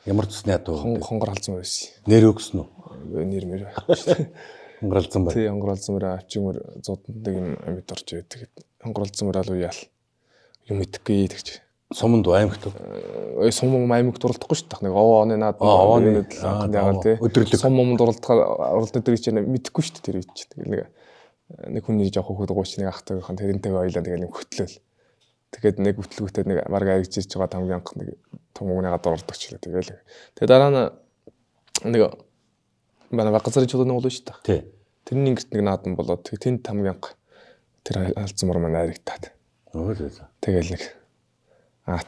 Ямар цусны ядуу хонгор халзан байсан. Нэр өгсөн үү? Нэр мэр байхгүй шүү дээ. Хонгоролцсон бай. Тий, хонгоролцсон мөр авчимөр зоддаг юм амьд орж ирээд тэгээд хонгоролцсон мөр алуу яал юм идэхгүй тэгч. Суманд аймагт. Сум аймагт дурлахгүй шүү дээ. Нэг овооны наад яагаад тий. Сум дурлдаг чинь мэдэхгүй шүү дээ тэр үед чинь. Тэгээд нэг хүний жоох хөхөд гууч нэг ахтайхан тэрнтэйгээ ойлоо тэгээд нэг хөтлөөл. Тэгээд нэг хөтлгүүтээ нэг марг аригж ирж байгаа хамгийн анх нэг том өмнөгаа дурлдаг ч лээ. Тэгээд дараа нь нэг манай Багцарын чулууны уулын шүү дээ. Тий. Тэрний ингэт нэг наадан болоод тэнд хамгийн анх тэр алдсан мөр маань аригтаад. Тэгэл нэг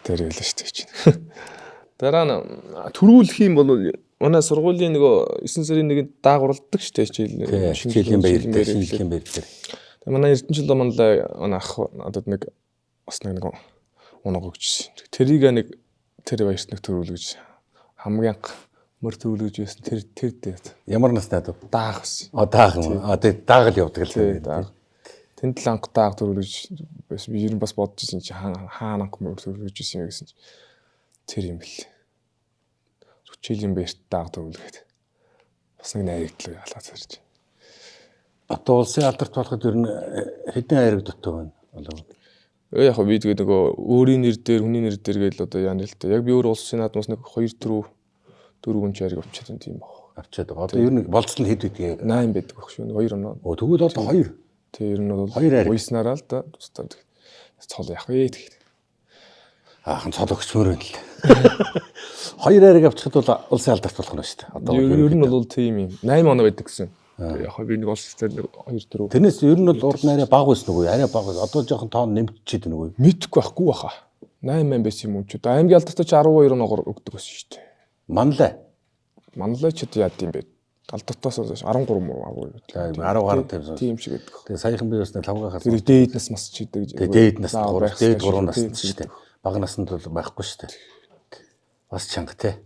тэр хэлсэн шүү дээ чинь. Дараа нь төрүүлэх юм бол манай сургуулийн нөгөө 9 сарын 1-нд даагуурладаг шүү дээ шинжилгээний баяр дээр шинжилгээний баяр дээр. Тэгээ манай Эрдэнэчил манлай ах надад нэг бас нэг унаг өгчсэн. Тэрийг нэг тэр баярт нэг төрүүлгэж хамгийн анх мөр төрүүлгэж байсан тэр дээд. Ямар настай даа? Даах байсан. Даах юм. Тэгээ даагаал явдаг л. Тэнд л анх даах төрүүлгэж байсан. Би ер нь бас бодож ирсэн чи хаана анх мөр төрүүлгэж ирсэн юм гэсэн чи тэр юм бэл. Зүчилийн баярт даах төрүүлгээд бас нэг найрагдлаа ялгаж зарж. Одоо улсын алдарт болоход ер нь хэдэн айраг дотоо байна. Яг би тэгээд нөгөө өөрийн нэр дээр хүний нэр дээр гээл одоо яа нэлтэй. Яг би өөр улсын наадмаас нэг 2 4 хүн чариг авчаад энэ тийм баг. Авчаад байгаа. Одоо ер нь болцол нь хэд үдгээ? 8 байдаг байх шүү. 2 оноо. Тэгвэл одоо 2. Тэг ер нь бол уйснараа л да. Тусдаа цол яах вэ тэгээд. Аахан цол өгчмөр байна л. 2 айраг авчихад бол улсын алдарт болох нь шүү дээ. Одоо ер нь бол тийм юм. 8 оноо байдаг гэсэн. Яг би нэг улстай 2 4. Тэрнээс ер нь бол урд нь арай бага байсан үгүй. Арай бага. Одоо жоохон тоон нэмчихээд байна үгүй. Мэдхгүй байхгүй баха. 8 байсан юм уу ч. Аймгийн алдартай ч 12 оноо өгдөг байсан шүү дээ. Манлай ч яа гэм бэ? Алдартаас 13 муу агуу. 10 гаруй тавьсан. Тийм шиг гэдэг. Тэгээ саяхан би бас нэг 5 гахаас. Тэр дээд нас мас ч гэдэг. Дээд нас 3, дээд 3 нас шүү дээ. Бага наснд бол байхгүй шүү дээ. Бас чанга те.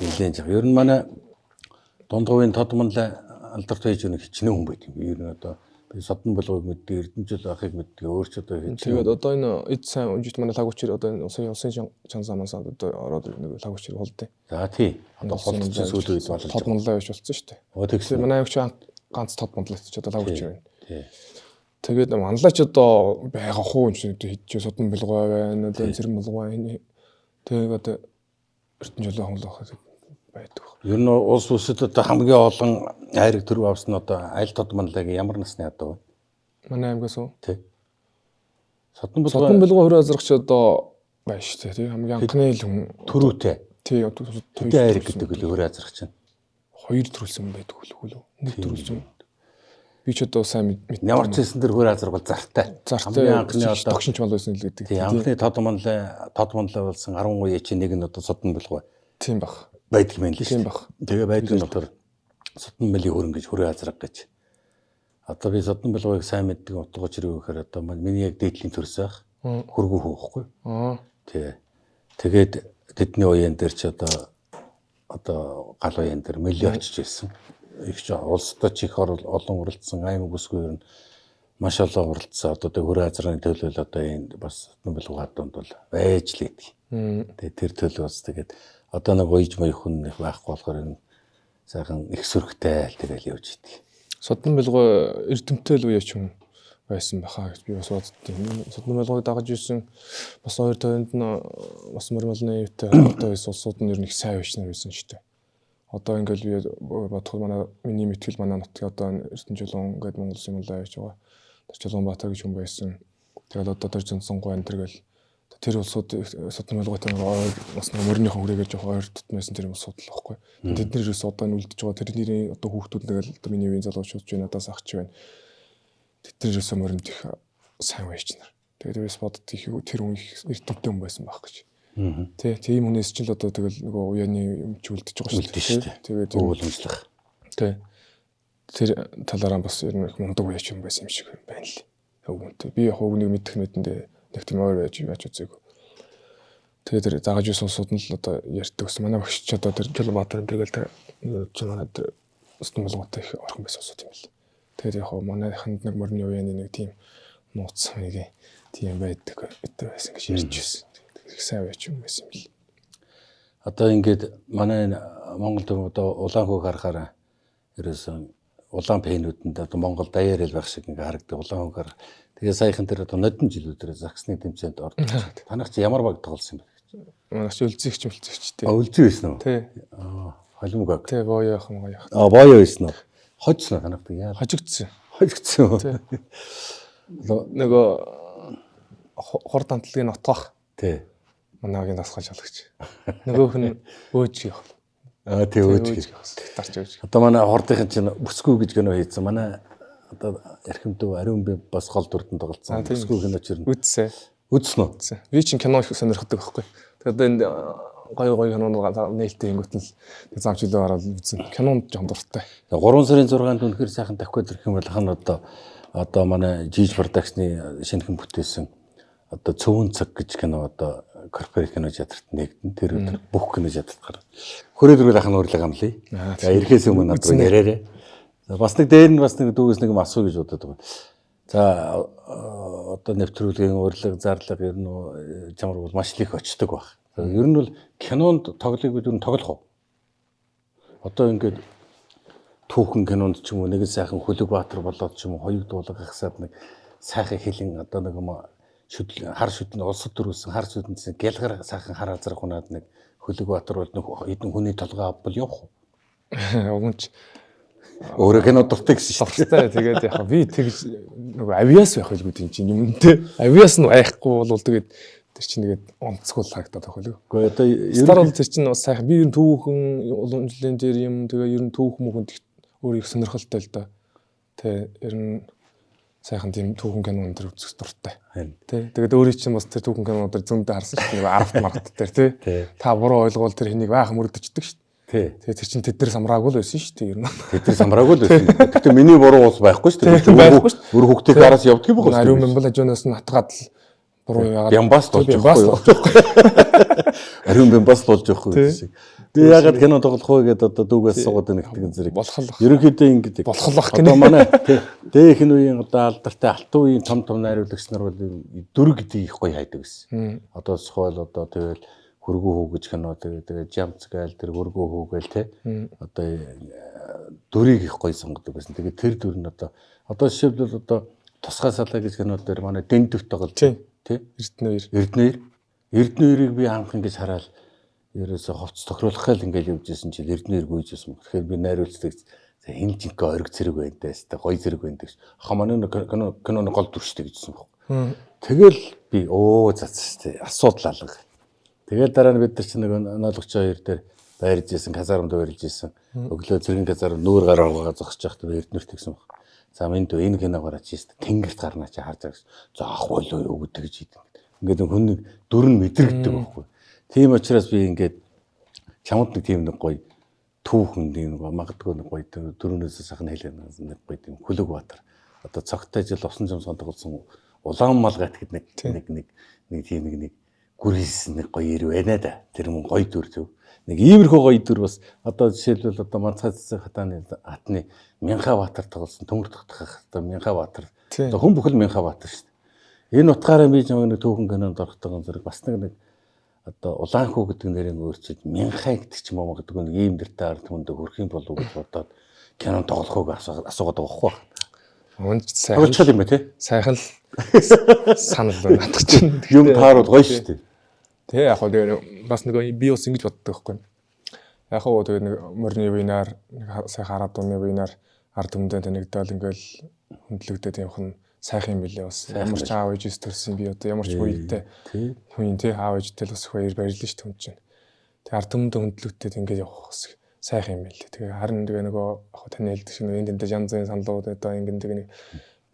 Нилээн жаа. Ер нь манай дундгуйн тодмонлай алдарт байж нэг хичнээн хүн байт юм. Ер нь одоо би содон болгоог мэддэг, Эрдэнэчил ахыг мэддэг, өөр ч одоо хийж. Тэгээд одоо энэ эд сайн унжиж манай лагуучир одоо энэ усын чансамаас одоо ороод нэг лагуучир болдё. За тий. Одоо холдсон сүүл үед болж тодмонлай биш болсон шүү дээ. Тэгсэн манай өвч ганц тодмонлай ч одоо лагуучир байна. Тий. Тэгээд манлаач одоо байгаа хуу юм шиг хийж содон болгоо байна, одоо зэрэг болгоо энэ. Тэгээд одоо Эрдэнэчил хонлох байдаг. Ер нь улс үсэд одоо хамгийн олон айраг төрөв авсан одоо аль тодмонлайг ямар насны ядуу вэ? Манай аймгаас уу? Тий. Содон болгоо хөрөө азрагч одоо байна шүү дээ. Тий хамгийн анхны л хүн төрөөтэй. Тий төдий айраг гэдэг л хөрөө азрагч нь. 2 төрүүлсэн байдаг хөлөө. 1 төрүүлсэн. Би ч одоо сайн мэд. Ямар ч хэсэн тэр хөрөө азраг бол зартай. Хамгийн анхны одоо тогшинч мал байсан л гэдэг. Тий анхны тодмонлай болсон 13 чи нэг нь одоо содон болгоо. Тийм баг. байдаг юм л Тийм шүү. баг. Тэгээ байдаг нь болохоор Содон Мөлийн хөрөнгө гэж хүрээ азраг гэж. Одоо би Содон Мөлгөөг сайн мэддэг утгач юу гэхээр одоо миний яг дээдлийн төрс байх хөргөө хөөхгүй. Тэгээд тэдний уян дээр ч одоо гал уян дээр мөлийн очиж ирсэн. Их ч улстай ч их олон уралдсан аймаг бүсгүй ер нь маш олон уралдсан. Одоо тэг хүрээ азрагын төлөөл одоо энэ бас Содон Мөлгөө хаданд бол байж л идэг. Тэгээд тэр төлөө бас тэгээд одоо нэг уйж маяг хүн их байхгүй болохоор энэ сайхан их сүрхтэй тэгэл явж идэг. Содон Мөлгөө эрдэмтэй л үе ч юм байсан баха гэж би бас боддtiin. Содон Мөлгөөг дагаж ирсэн бас 250-нд нь бас мөрмөлний үетэй одоо ეს улсууд нь ер нь их сайн байшнаар байсан шүү дээ. Одоо ингээл би бодох манай миний мэтгэл манай нутгийн одоо Эрдэнэчулуун гэдэг Монгол юм лаа гэж байгаа. Чулуунбаатар гэж хүн байсан. Тэгэл одоо тэр Зөнсөнгой энэ төргээл тэр улсууд Содон Мөлгөөтэй бас мөрнийхэн хүрээгээ жоохон ойр дотнойсэн тэр улсууд л байхгүй. Тэд нэр ерөөс одоо үлдэж байгаа тэрний одоо хүүхдүүд тэгэл одоо миний үеийн залуучууд ч надаас ах ч байна. Тэд нар ерөөсөө мөрөнд их сайн байж нар. Тэгээд бас бодод их тэр хүн их эрдэмтэй хүн байсан байх гэж. Тийм хүнээс ч л одоо тэгэл нөгөө уяаны юм ч үлдэж байгаа шүү дээ. Тэгээд ууламжлах. Тэр талаараа бас ер нь их мундаг уяач юм байсан юм шиг байна л. Хөвгөнтэй. Би яг хөвгнийг мэдэх мэтэндээ нэг тийм ойр байж үзээгүй. Тэгээд тэр загаж юусан улсууд нь л одоо ярьдаг ус. Манай багш ч одоо тэр Чулуунбаатар энэ тэгэл тэр манай тэр Содон Мөлгөөтэй их орхон байсан улсууд юм л. Тэгээд яг манайханд нэг мөрний уяаны нэг тийм нууц нэг тийм байдаг өтер байсан гэж ярьж байсан. Их сайн байж юм байсан юм л. Одоо ингээд манай Монголд одоо улаан хөөг харахаараа ерөөсөн улаан пенүүдэнд одоо Монгол даяарэл байх шиг ингээ харагддаг улаан хөөг. Тэгээ саяхан тэр одоо нодон жилүүдээр Заксны тэмцээнд ордог. Танах чи ямар баг тоглосон юм бэ? Манайх ч үлзэгч тий. Үлзэг байсан уу? Тий. Холимгаг. Тий, боёо яхан гоё. Боёо байсан уу? Хожсон танах яа. Хожигдсан. Хожигдсан. Нөгөө хор дантлагын нотгох. Тий. Манайгийн дасгал шалгач. Нөгөөх нь өөж явах. Тий өөж дарч өөж. Одоо манай хордынхан чинь бүсгүй гэж гэнэ хийсэн. Манай одоо Архимдөө Ариун би бас гол дүрдэн тоглолцсон. Бүсгүй кино чирнэ. Үзсэн. Үзсэн үү? Би чинь кино их сонирхдаг байхгүй. Тэгээд энэ гоё кинонууд нээлттэй ингэвт л замч үлээ хараад үзсэн. Кинонд жоон дуртай. 3 сарын 6-нд үнэхээр сайхан давхид ирэх юм бол хан одоо манай Жиж продакшны шинэхэн бүтээсэн одоо цөвөн цаг гэж кино одоо корпорат кино театрт нэгдэн тэр өдөр бүх кино театрт гараад. Хөрөөдрөл ахын урилга амлая. За ирэхээс өмнө надад яриарэ. За бас нэг дээр нь бас нэг дүүгээс нэг асуу гэж бодоод байгаа. За одоо нэвтрүүлгийн урилга зарлага ер нь чамар бол маш их очдог баг. Ер нь бол кинонд тоглохыг бид ер нь тоглох уу? Одоо ингээд түүхэн кинонд ч юм уу нэг сайхан Хөлөг-Баатар болоод ч юм уу хоёуг дуулга гахсаад нэг сайхан хэлэн одоо нэг юм хар шүтэн улсад төрүүлсэн хар шүтэн гялгар сайхан хар азрах унаад нэг Хөлөг-Баатар бол нэг хэдэн хүний толгой авбал явах уу? Угнч өөрөө кино дуртай гэсэн шүү дээ. Тэгээд яг би тэгж нөгөө авиас байх байлгүй тийм чинь юмнтэй. Авиас нь байхгүй бол тэгээд тэр чинь нэгэд онцгой харагдаад байх байлгүй. Гэхдээ одоо Стар бол тэр чинь бас сайхан би ер нь түүхэн уламжлалын дээр юм тэгээ ер нь түүх мөхөнд өөр их сонирхолтой л да. Тэ ер нь сайхан тийм түүхэн кинон дээр үзэх дуртай. Тэ тэгээд өөрийн чинь бас тэр түүхэн кинонууд дээр зөндөө харсан шүү дээ. 10 март дээр тий. Та буруу ойлгуул тэр хэнийг баахан мөрөдчихдөг шүү. Тэгээ тэр чинь тэд нар самраагүй л байсан шүү дээ ер нь. Тэд нар самраагүй л байсан. Гэхдээ миний буруу ус байхгүй шүү дээ. Өөр хүүхдээ гараас явдаг юм байна. Ариун бямбал хажуунаас нь хатгаад л буруу яагаад бямбас болж байгаа. Ариун бямбас болж байгаа гэсэн шиг. Би яагаад кино тоглох вэ гэдээ одоо дүүгээс суугаад нэгтгэн зэрэг. Ерөнхийдөө ингэдэг. Болох гэнэ. Одоо манай дээх нь үеийн одоо алдартай алтан үеийн том найруулагч нар бол дүр гэдэг их гоё хайдаг гэсэн. Одоо сухал одоо тэгэл хөргөө хүү гэж кино тэгээ жамц гайл тэр хөргөө хүү гээл те одоо дүрийг их гоё сонгодог байсан. Тэгээ тэр дүр нь одоо жишээлбэл одоо тусгай салаа гэж кино дээр манай дэн дэвт тоглож те Эрдэнэерийг би анх ингэж хараад ерөөсө ховц тохируулах л ингээл явжсэн чинь Эрдэнэер гүйжсэн. Тэгэхээр би найруулцдаг энэ жинхэнэ ориг зэрэг байдаг тест гоё зэрэг байдаг. Хамааны киноны гол дүрштэй гэжсэн баг. Тэгэл би цацтай асуудал алга. Тэгээд дараа нь бид нар чинь нэг ноологч хоёр дээр байрж исэн казармд байрлж исэн. Өглөө зэргийн казарм нүүр гараа угаа зогсож байхдаа Эрдэнэрт тэгсэн баг. За минь дөө энэ кино гараач ийст тэнгэрт гарнаа чи харж байгаа. За ах болоо юу гэдэг гэж идэв. Ингээд хүн нэг дүр нь мэдрэгддэг байхгүй. Тийм учраас би ингээд чамд нэг тийм нэг гоё түүхэн нэг магадгүй нэг гоё дөрөвнөөс сахан хэлэх нэг гоё тийм Хүлэг Баатар одоо цогтой жил усан жимс тоглосон Улаанмалгат гэдэг нэг тийм нэг гүрээс нэг гоё ир байна да. Тэр мөн гоё дүр төв. Нэг иймэрхүү гоё дүр бас одоо жишээлбэл одоо Манцай цэцэг хатны Мянхабаатар тоглосон төмөр тогтох одоо Мянхабаатар. Одоо хүн бүхэл Мянхабаатар шүү дээ. Энэ утгаараа би нэг түүхэн кинонд орохтойгоо зэрэг бас нэг одоо Улаанхүү гэдэг нэрийг өөрчилж Мянхай гэдэг ч юм уу магадгүй нэг ийм дэртэй ард түмэнд хүрэх юм болов уу гэж бодоод кинонд тоглохыг асуугаад байгаа байхгүй. Унж сайхан юм ба тий. Сайхан л санал надад чинь юм таарууд гоё шүү дээ. Тэ яг хоо тэгээ бас нэг би бас ингэж боддог байхгүй. Яг хоо тэгээ нэг морины винаар нэг сайхан ард түмний винаар ард түмэнд танигдал ингээл хөндлөгдөд явах нь сайхан юм билээ бас. Ямар ч аав ээжээс төрсэн би одоо ямар ч үедээ хүн тий аав ээжтэй л бас их баярлалаа шүү дээ хүн чинь. Тэгээ ард түмэнд хөндлөгдөд ингээд явах бас сайхан юм билээ. Тэгээ харин тэгээ нөгөө яг таны хэлдэг шиг энэ тэнтэй янз бүрийн саналууд одоо ингээд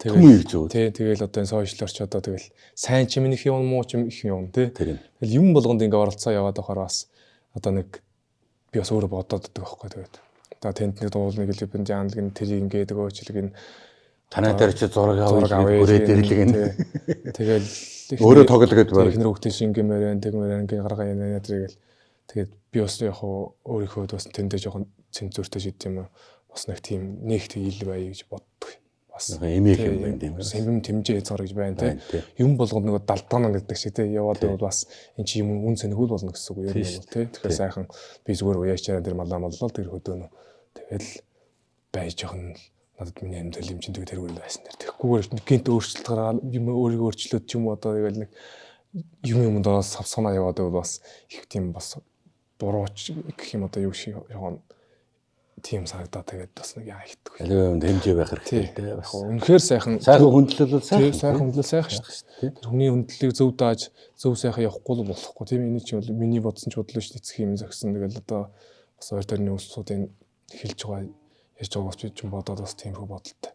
тэгээ тэгэл одоо энэ сошиалорч одоо тэгэл сайн ч юм их юм муу ч юм их юм тий. Тэгэл юм болгонд ингээд оролцоо яваад байхаар бас одоо нэг би бас өөрөө бодоод байдаг байхгүй тэгээд. Одоо тэнд нэг дуулныг хэлбэн жанл гин тэр ингээд өгөөчлөг энэ танай дээр чи зураг аваад бүрээд ирлэг энэ. Тэгэл өөрөө тоглоод байна. Эхнэр хөлтөш ингэмээр тэгмээр ингээ гаргаа яна тэргээл тэгээд би бас яг өөрийнхөө бас тэндээ жоохон цензуртэй шийд юм бас нэг тийм нэг ил бай гэж боддог. Бас эмээх юм байна тийм. Юм тэмжээ зураг гэж байна те. Юм болгоно нөгөө далдаана гэдэг шиг те. Яваад бол бас эн чи юм үн цэнхүүл болно гэсэн үг юм бол те. Тэгэхээр сайхан би зүгээр уяачаараа тэр малаа тэр хөдөөнө. Тэгэл байж жоохон надад миний амьдрал юм чинь тэр үйл байсан дэр. Тэгэхгүйгээр гинт өөрчлөлт гараад юм өөрийгөө өөрчлөөд ч юм уу одоо тэгэл нэг юм доос савсганаа яваад бол бас их тийм бас бурууч гэх юм одоо юу шиг яваа тийм санагдаа тэгээд бас нэг яа ихдэг. Аливаа хэмжээ байх хэрэгтэй бас. Үнэхээр сайхан хөндлөл сайхан шүү дээ. Тэр хүний хөндлөлийг зөв дааж зөв сайхан явахгүй л болохгүй. Тийм энэ чинь бол миний бодсон ч бодлоо шүү дээ. Эцэг юм зогсон. Тэгэл одоо бас ойр тойрны улсуудын хэлж байгаа ярьж байгаа ч юм бодоод бас тиймэрхүү бодолтой.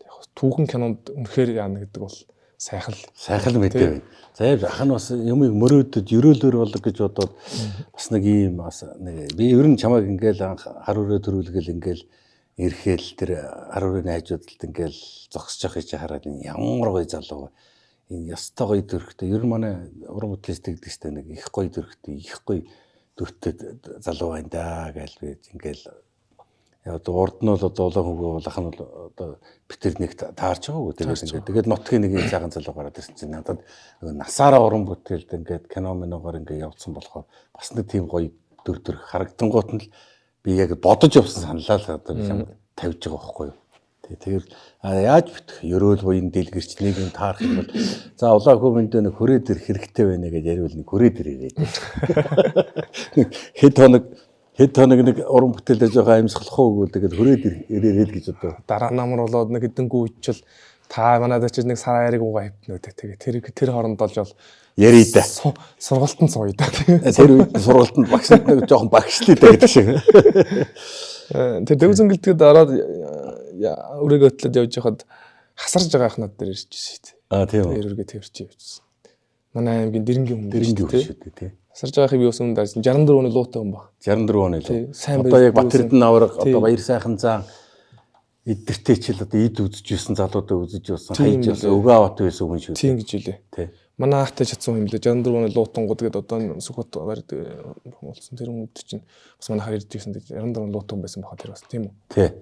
Яг түүхэн кинонд үнэхээр яана гэдэг бол сайхан мэдээ байна. За ах нь бас юмыг мөрөөдөд ерөөлөөр болог гэж бодоод бас нэг ийм бас нэг би ер нь чамайг ингээл хар өрөө төрүүлгээл ингээл ирэхэл тэр хар өрөөний хажуудалд ингээл зогсож явах гэж хараад ямар гоё залуу энэ ястай гоё дөрхтэй ер нь манай уран бүтээлчд гэдэг чинь нэг их гоё дөрхтэй их гоё дүртэй залуу байна да гэж би ингээл одоо урд нь бол одоо улаан хөвгөө улаах нь бол одоо битэр нэг таарч байгаагүй тэгээд нутгийн нэг цагаан залуу гараад ирсэн чинь надад насаараа уран бүтээлд ингээд кино миногоор ингээд явцсан болохоор бас нэг тийм гоё дүр харагдангуут нь л би яг бодож явсан саналаа л одоо би тавьж байгаа байхгүй юу. Тэгэхээр яаж битэх ерөөл буян дэлгэрч нэг юм таарах юм бол за улаан хөвөнд нэг хүрээд ирэх хэрэгтэй байна гэж яривал нэг хүрээд ирээд хэд хоног нэг уран бүтээлдээ жоохон амьсгалах уу гэдэг хүрээд ирээд гэж одоо дараа намар болоод нэг хэдэнгүй үчил та манайд очиж нэг сар яриг уугаа хипнөө тэгээ тэр хооронд болж бол ярий да сургалтанд сууя да тэр үед сургалтанд багшд нэг жоохон багшлээ да гэдэг шиг тэр дэвзэнгэлтэд ороод өрөөгөө хөтлөд явж байхад хасарж байгаа ахнад дээр ирж шít тийм өрөөгөө тэрч явжсэн манай аймгийн дэрэнгийн хүн шүү дээ тий Сарж байгаахыг би ус өмнө даарсан 64 оны луутай хүн баг. 64 оны луу. Одоо яг Батэрдэн авраг одоо баяр сайхан зан эдэртэй ч л одоо эд үзэж ирсэн залуудаа үзэж явсан хайж явсан өвөө аваатай байсан хүн шүү. Тийм гэж үлээ. Тий. Манай ахтай чадсан юм лээ 64 оны луутангуу тэгээд одоо Сүхбат барьд болсон тэр хүмүүс чинь бас манай харж ирсэн 64 оны луутан байсан баха тэр бас тийм үү. Тий.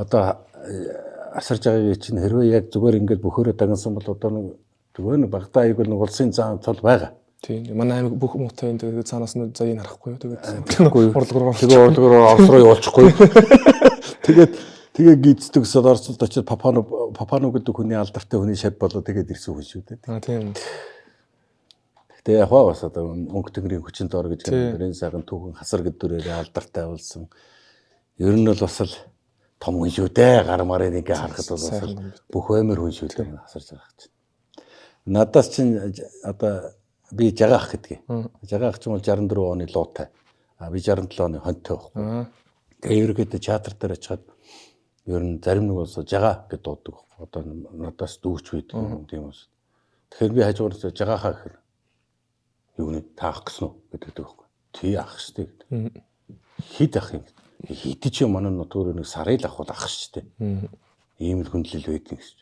Одоо асарж байгаагийн чинь хэрвээ яг зүгээр ингээд бөхөөрөө дагнсан бол одоо нэг зүгээр нэг багтаа айгуул нэг улсын зан цол байгаа. Тийм. Манай аймаг бүх муутай энэ цаанаас нь заяыг харахгүй юу. Тэгээд урлагаар орс руу явуулчихгүй. Тэгээд гиздэг өсөд орцолд очиод папану гэдэг хүний алдартай хүний шав болоо тэгээд ирсэн хүн шүү дээ. Тийм. Гэтэ яг бас одоо өнгө тэнгэрийн хүчин доор гэж гэрэн сайхан түүхэн хасар гэд дүрээрээ алдартай болсон. Ер нь бол бас л том хүн шүү дээ. Гар марыг ингээ харахад бол бас бүх баймир хүн шүү дээ хасарж байгаа чинь. Надаас чинь одоо би жагаах гэдгийг. Жагаах ч юм бол 64 оны луутай. Би 67 оны хонтой байхгүй. Тэгээ ерөөхдөө театр дээр очиад ер нь зарим нэг болсоо жагаа гэж дууддаг. Одоо надаас дүүч үйд юм тийм үс. Тэгэхээр би хажуугаар жагаахаа гэхээр юу нэ таах гэсэн үү гэдэг байхгүй. Тий ах штэ гэдэг. хэд ах юм. Хитэж манай нутгаар нэг сарыг авах ах шүү дээ. Ийм л хүндлэл байдаг гэж.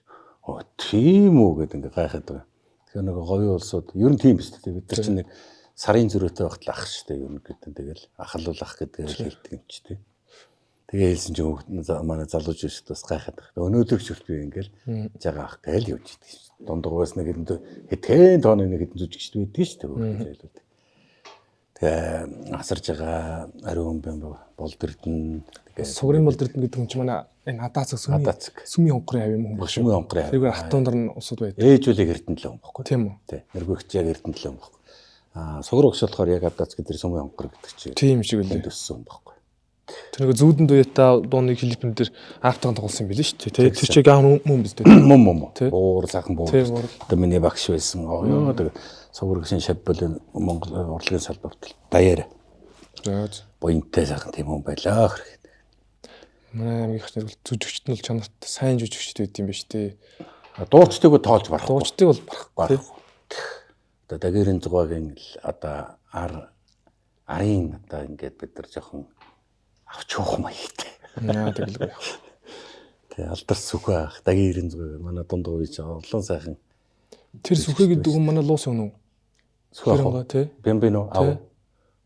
Оо тийм үү гэдэг ингээ гайхаад байгаа. Тэгэхээр нэг говийн улсууд ер нь тийм биз дээ. Бид нар чинь нэг сарын зөрүүтэй багт л ах шүү дээ. Ер нь гэдэг тэгэл ахалуул ах гэдгээр хэлдэг юм чи тээ. Тэгээ хэлсэн чинь манай залууч биш бас гайхаад байгаа. Өнөөдөр ч хүртэл ингээл жагаа ах гээл явж идэг шүү. Дундуугаас нэг хэдхэн тооны нэг хэдэн зүжигчд байдаг шүү дээ. Тэгээ асарж байгаа ариун бэм болдэрдэн сугрын болдэрдэн гэдэг юм чи манай энэ хадаацаг сүмийн онгорын авь юм баг. Сүмийн онгорын авь. Тэргээр хатуундар нь усууд байдаг. Ээжүүлэг эрдэнэ л юм баггүй. Тийм үү? Тий. Нэргүйч яг эрдэнэ л юм баггүй. Сугар өгш болохоор яг хадаац гэдэг сүмийн онгор гэдэг чинь. Тийм шиг үлээ. Төссөн баггүй. Тэр нэг зүүдэн дуятаа дууны клипэн дээр аавтайхан тоглосон юм билээ шүү дээ. Тэр чиг аав мөн биз дээ. Мөн. Уур сайхан буур. Одоо миний багш байсан. Оо тэгээ сугрын шав болон Монгол урлагийн салбарт даяар. Буянтай сайхан тийм хүн байлаа хэрэг. Манай аймгийн ихнэр бол зүжигчт нь бол чанарт сайн зүжигчт байд юм ба штэ. Дуучдыг тоолж барах. Дуучдыг бол барахгүй. Одоо дагэрэн зугаагийн одоо арын одоо ингээд бид нар жоохон авч явах маягтай. Наа тэгэлгүй. Тэгээ алдарс сүхэ ах дагэрэн зугаа манай дунд ууж олон сайхан. Тэр сүхэ гэдэг хүн манай луус юм уу? Сүхэ тий. Бэмбэнө аа.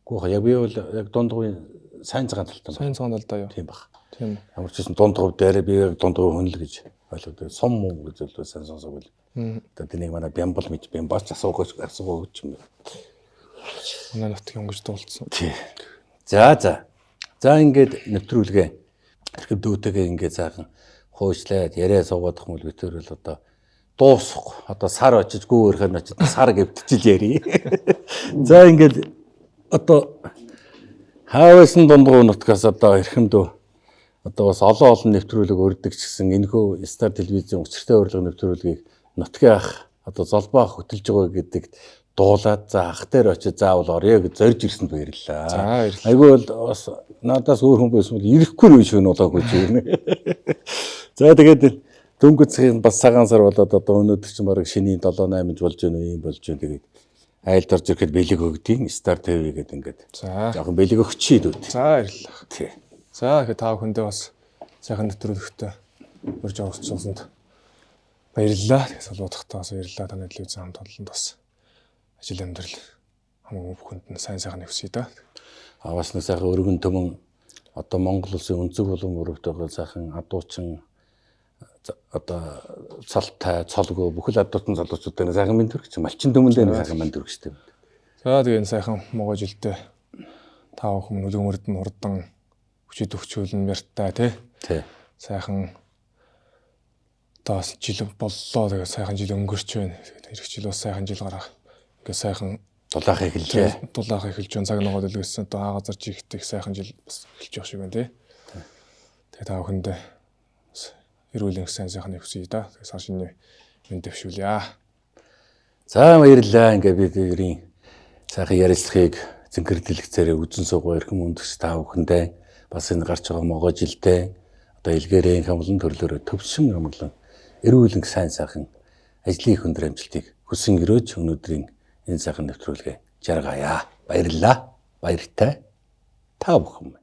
Гоо яг би бол яг дунд уугийн сайн цагаан талтай. Сайн цагаан талтай юу? Тийм баг. Тийм. Ямар ч гэсэн дунд ууг дээр би яг дунд ууг хөнл гэж ойлгоод сум муу гэж л сайн сонсоог л. Одоо тэнийг манай бямбал мэд бямбач асуугаач юм. Манай нутгийн өнгөж дуулсан. Тий. За ингээд нэвтрүүлгээ эрхэм дүүтэйгээ ингээд сайхан хуучлаад яриа суугаад их мөл битэр л одоо дуусах. Одоо сар очиж гүүрхээр нь очиж сар гэвтчил ярий. За ингээд одоо хаавсан дундгуу нутгаас одоо эрхэм дүү одоо бас олон нэвтрүүлэг өрдөг ч гэсэн энэхүү Стар телевизийн учиртай урилга нэвтрүүлгийг нутгийн ах одоо золбоо ах хөтөлж байгаа гэдэг дуулаад за ах дээр очиж заавал орё гэж зорж ирсэнд баярлаа. За баярлалаа. Айгүй бол бас надаас өөр хүн байсан бол ирэхгүй нь шөнө болоогүй ч юм. За тэгээд дөнгөцхийн бас цагаан сар болоод одоо өнөөдөр чинь бараг шинийн 7-8 болж байна юм болж байна. Тэгээд айлд орж ирэхэд бэлэг өгдөйн Стар ТV гэдэг ингээд. За жоохон бэлэг өгчий дүүд. За баярлалаа. Тий. За ихэд тав хүндээ бас сайхан нэвтрүүлэгтээ урьж оролцсонд баярлалаа. Тэгээд солиодохтой бас баярлалаа. Таны телевизэн хамт олонд бас ажил амьдрал хамгийн бүхэнд нь сайн сайхан хүсье да. Аваас нэг сайхан өргөн төмөн одоо Монгол улсын өнцөг болон өрөвтэйгээ сайхан адуучин одоо цалтай цолгоо бүхэл адуутан залуучуудаа сайхан мэд төрөх чинь малчин төмөндөө сайхан мэд төрөх штеп. За тэгээ энэ сайхан могоо жилдээ тав хүн өлгөмөрд нь хурдан хүчит өгчүүлэн мяртай тий. Сайхан тас жил боллоо тэгээ сайхан жил өнгөрч байна. Ирэх жил бас сайхан жил гараа. Ингээ сайхан дулаах эхэлжээ. Дулаах эхэлж байгаа цаг ногоод илгээсэн одоо хаагазар жигтэй сайхан жил бас эхэлж явах шиг байна тий. Тэгээ тав хүндээ эрүүл сайн сайхны хүсье да. Тэгээ сар шинэ мэд дэвшүүлье. За баярлалаа. Ингээ бид хоёрын сайхан ярилцлагыг зинхэр дэлгэцээрээ үзэн суугаа эрхэм өндөгч та бүхэндээ бас энэ гарч байгаа могоо жилдээ одоо илгээрээ хамлан төрлөөрөө төвшин амглан эрүүл сайн сайхан ажлын их өндөр амжилтыг хүсэн өрөөж өнөөдрийн энэ сайхан нэвтрүүлгээ жаргая. Баярлалаа. Баяртай та бүхэн.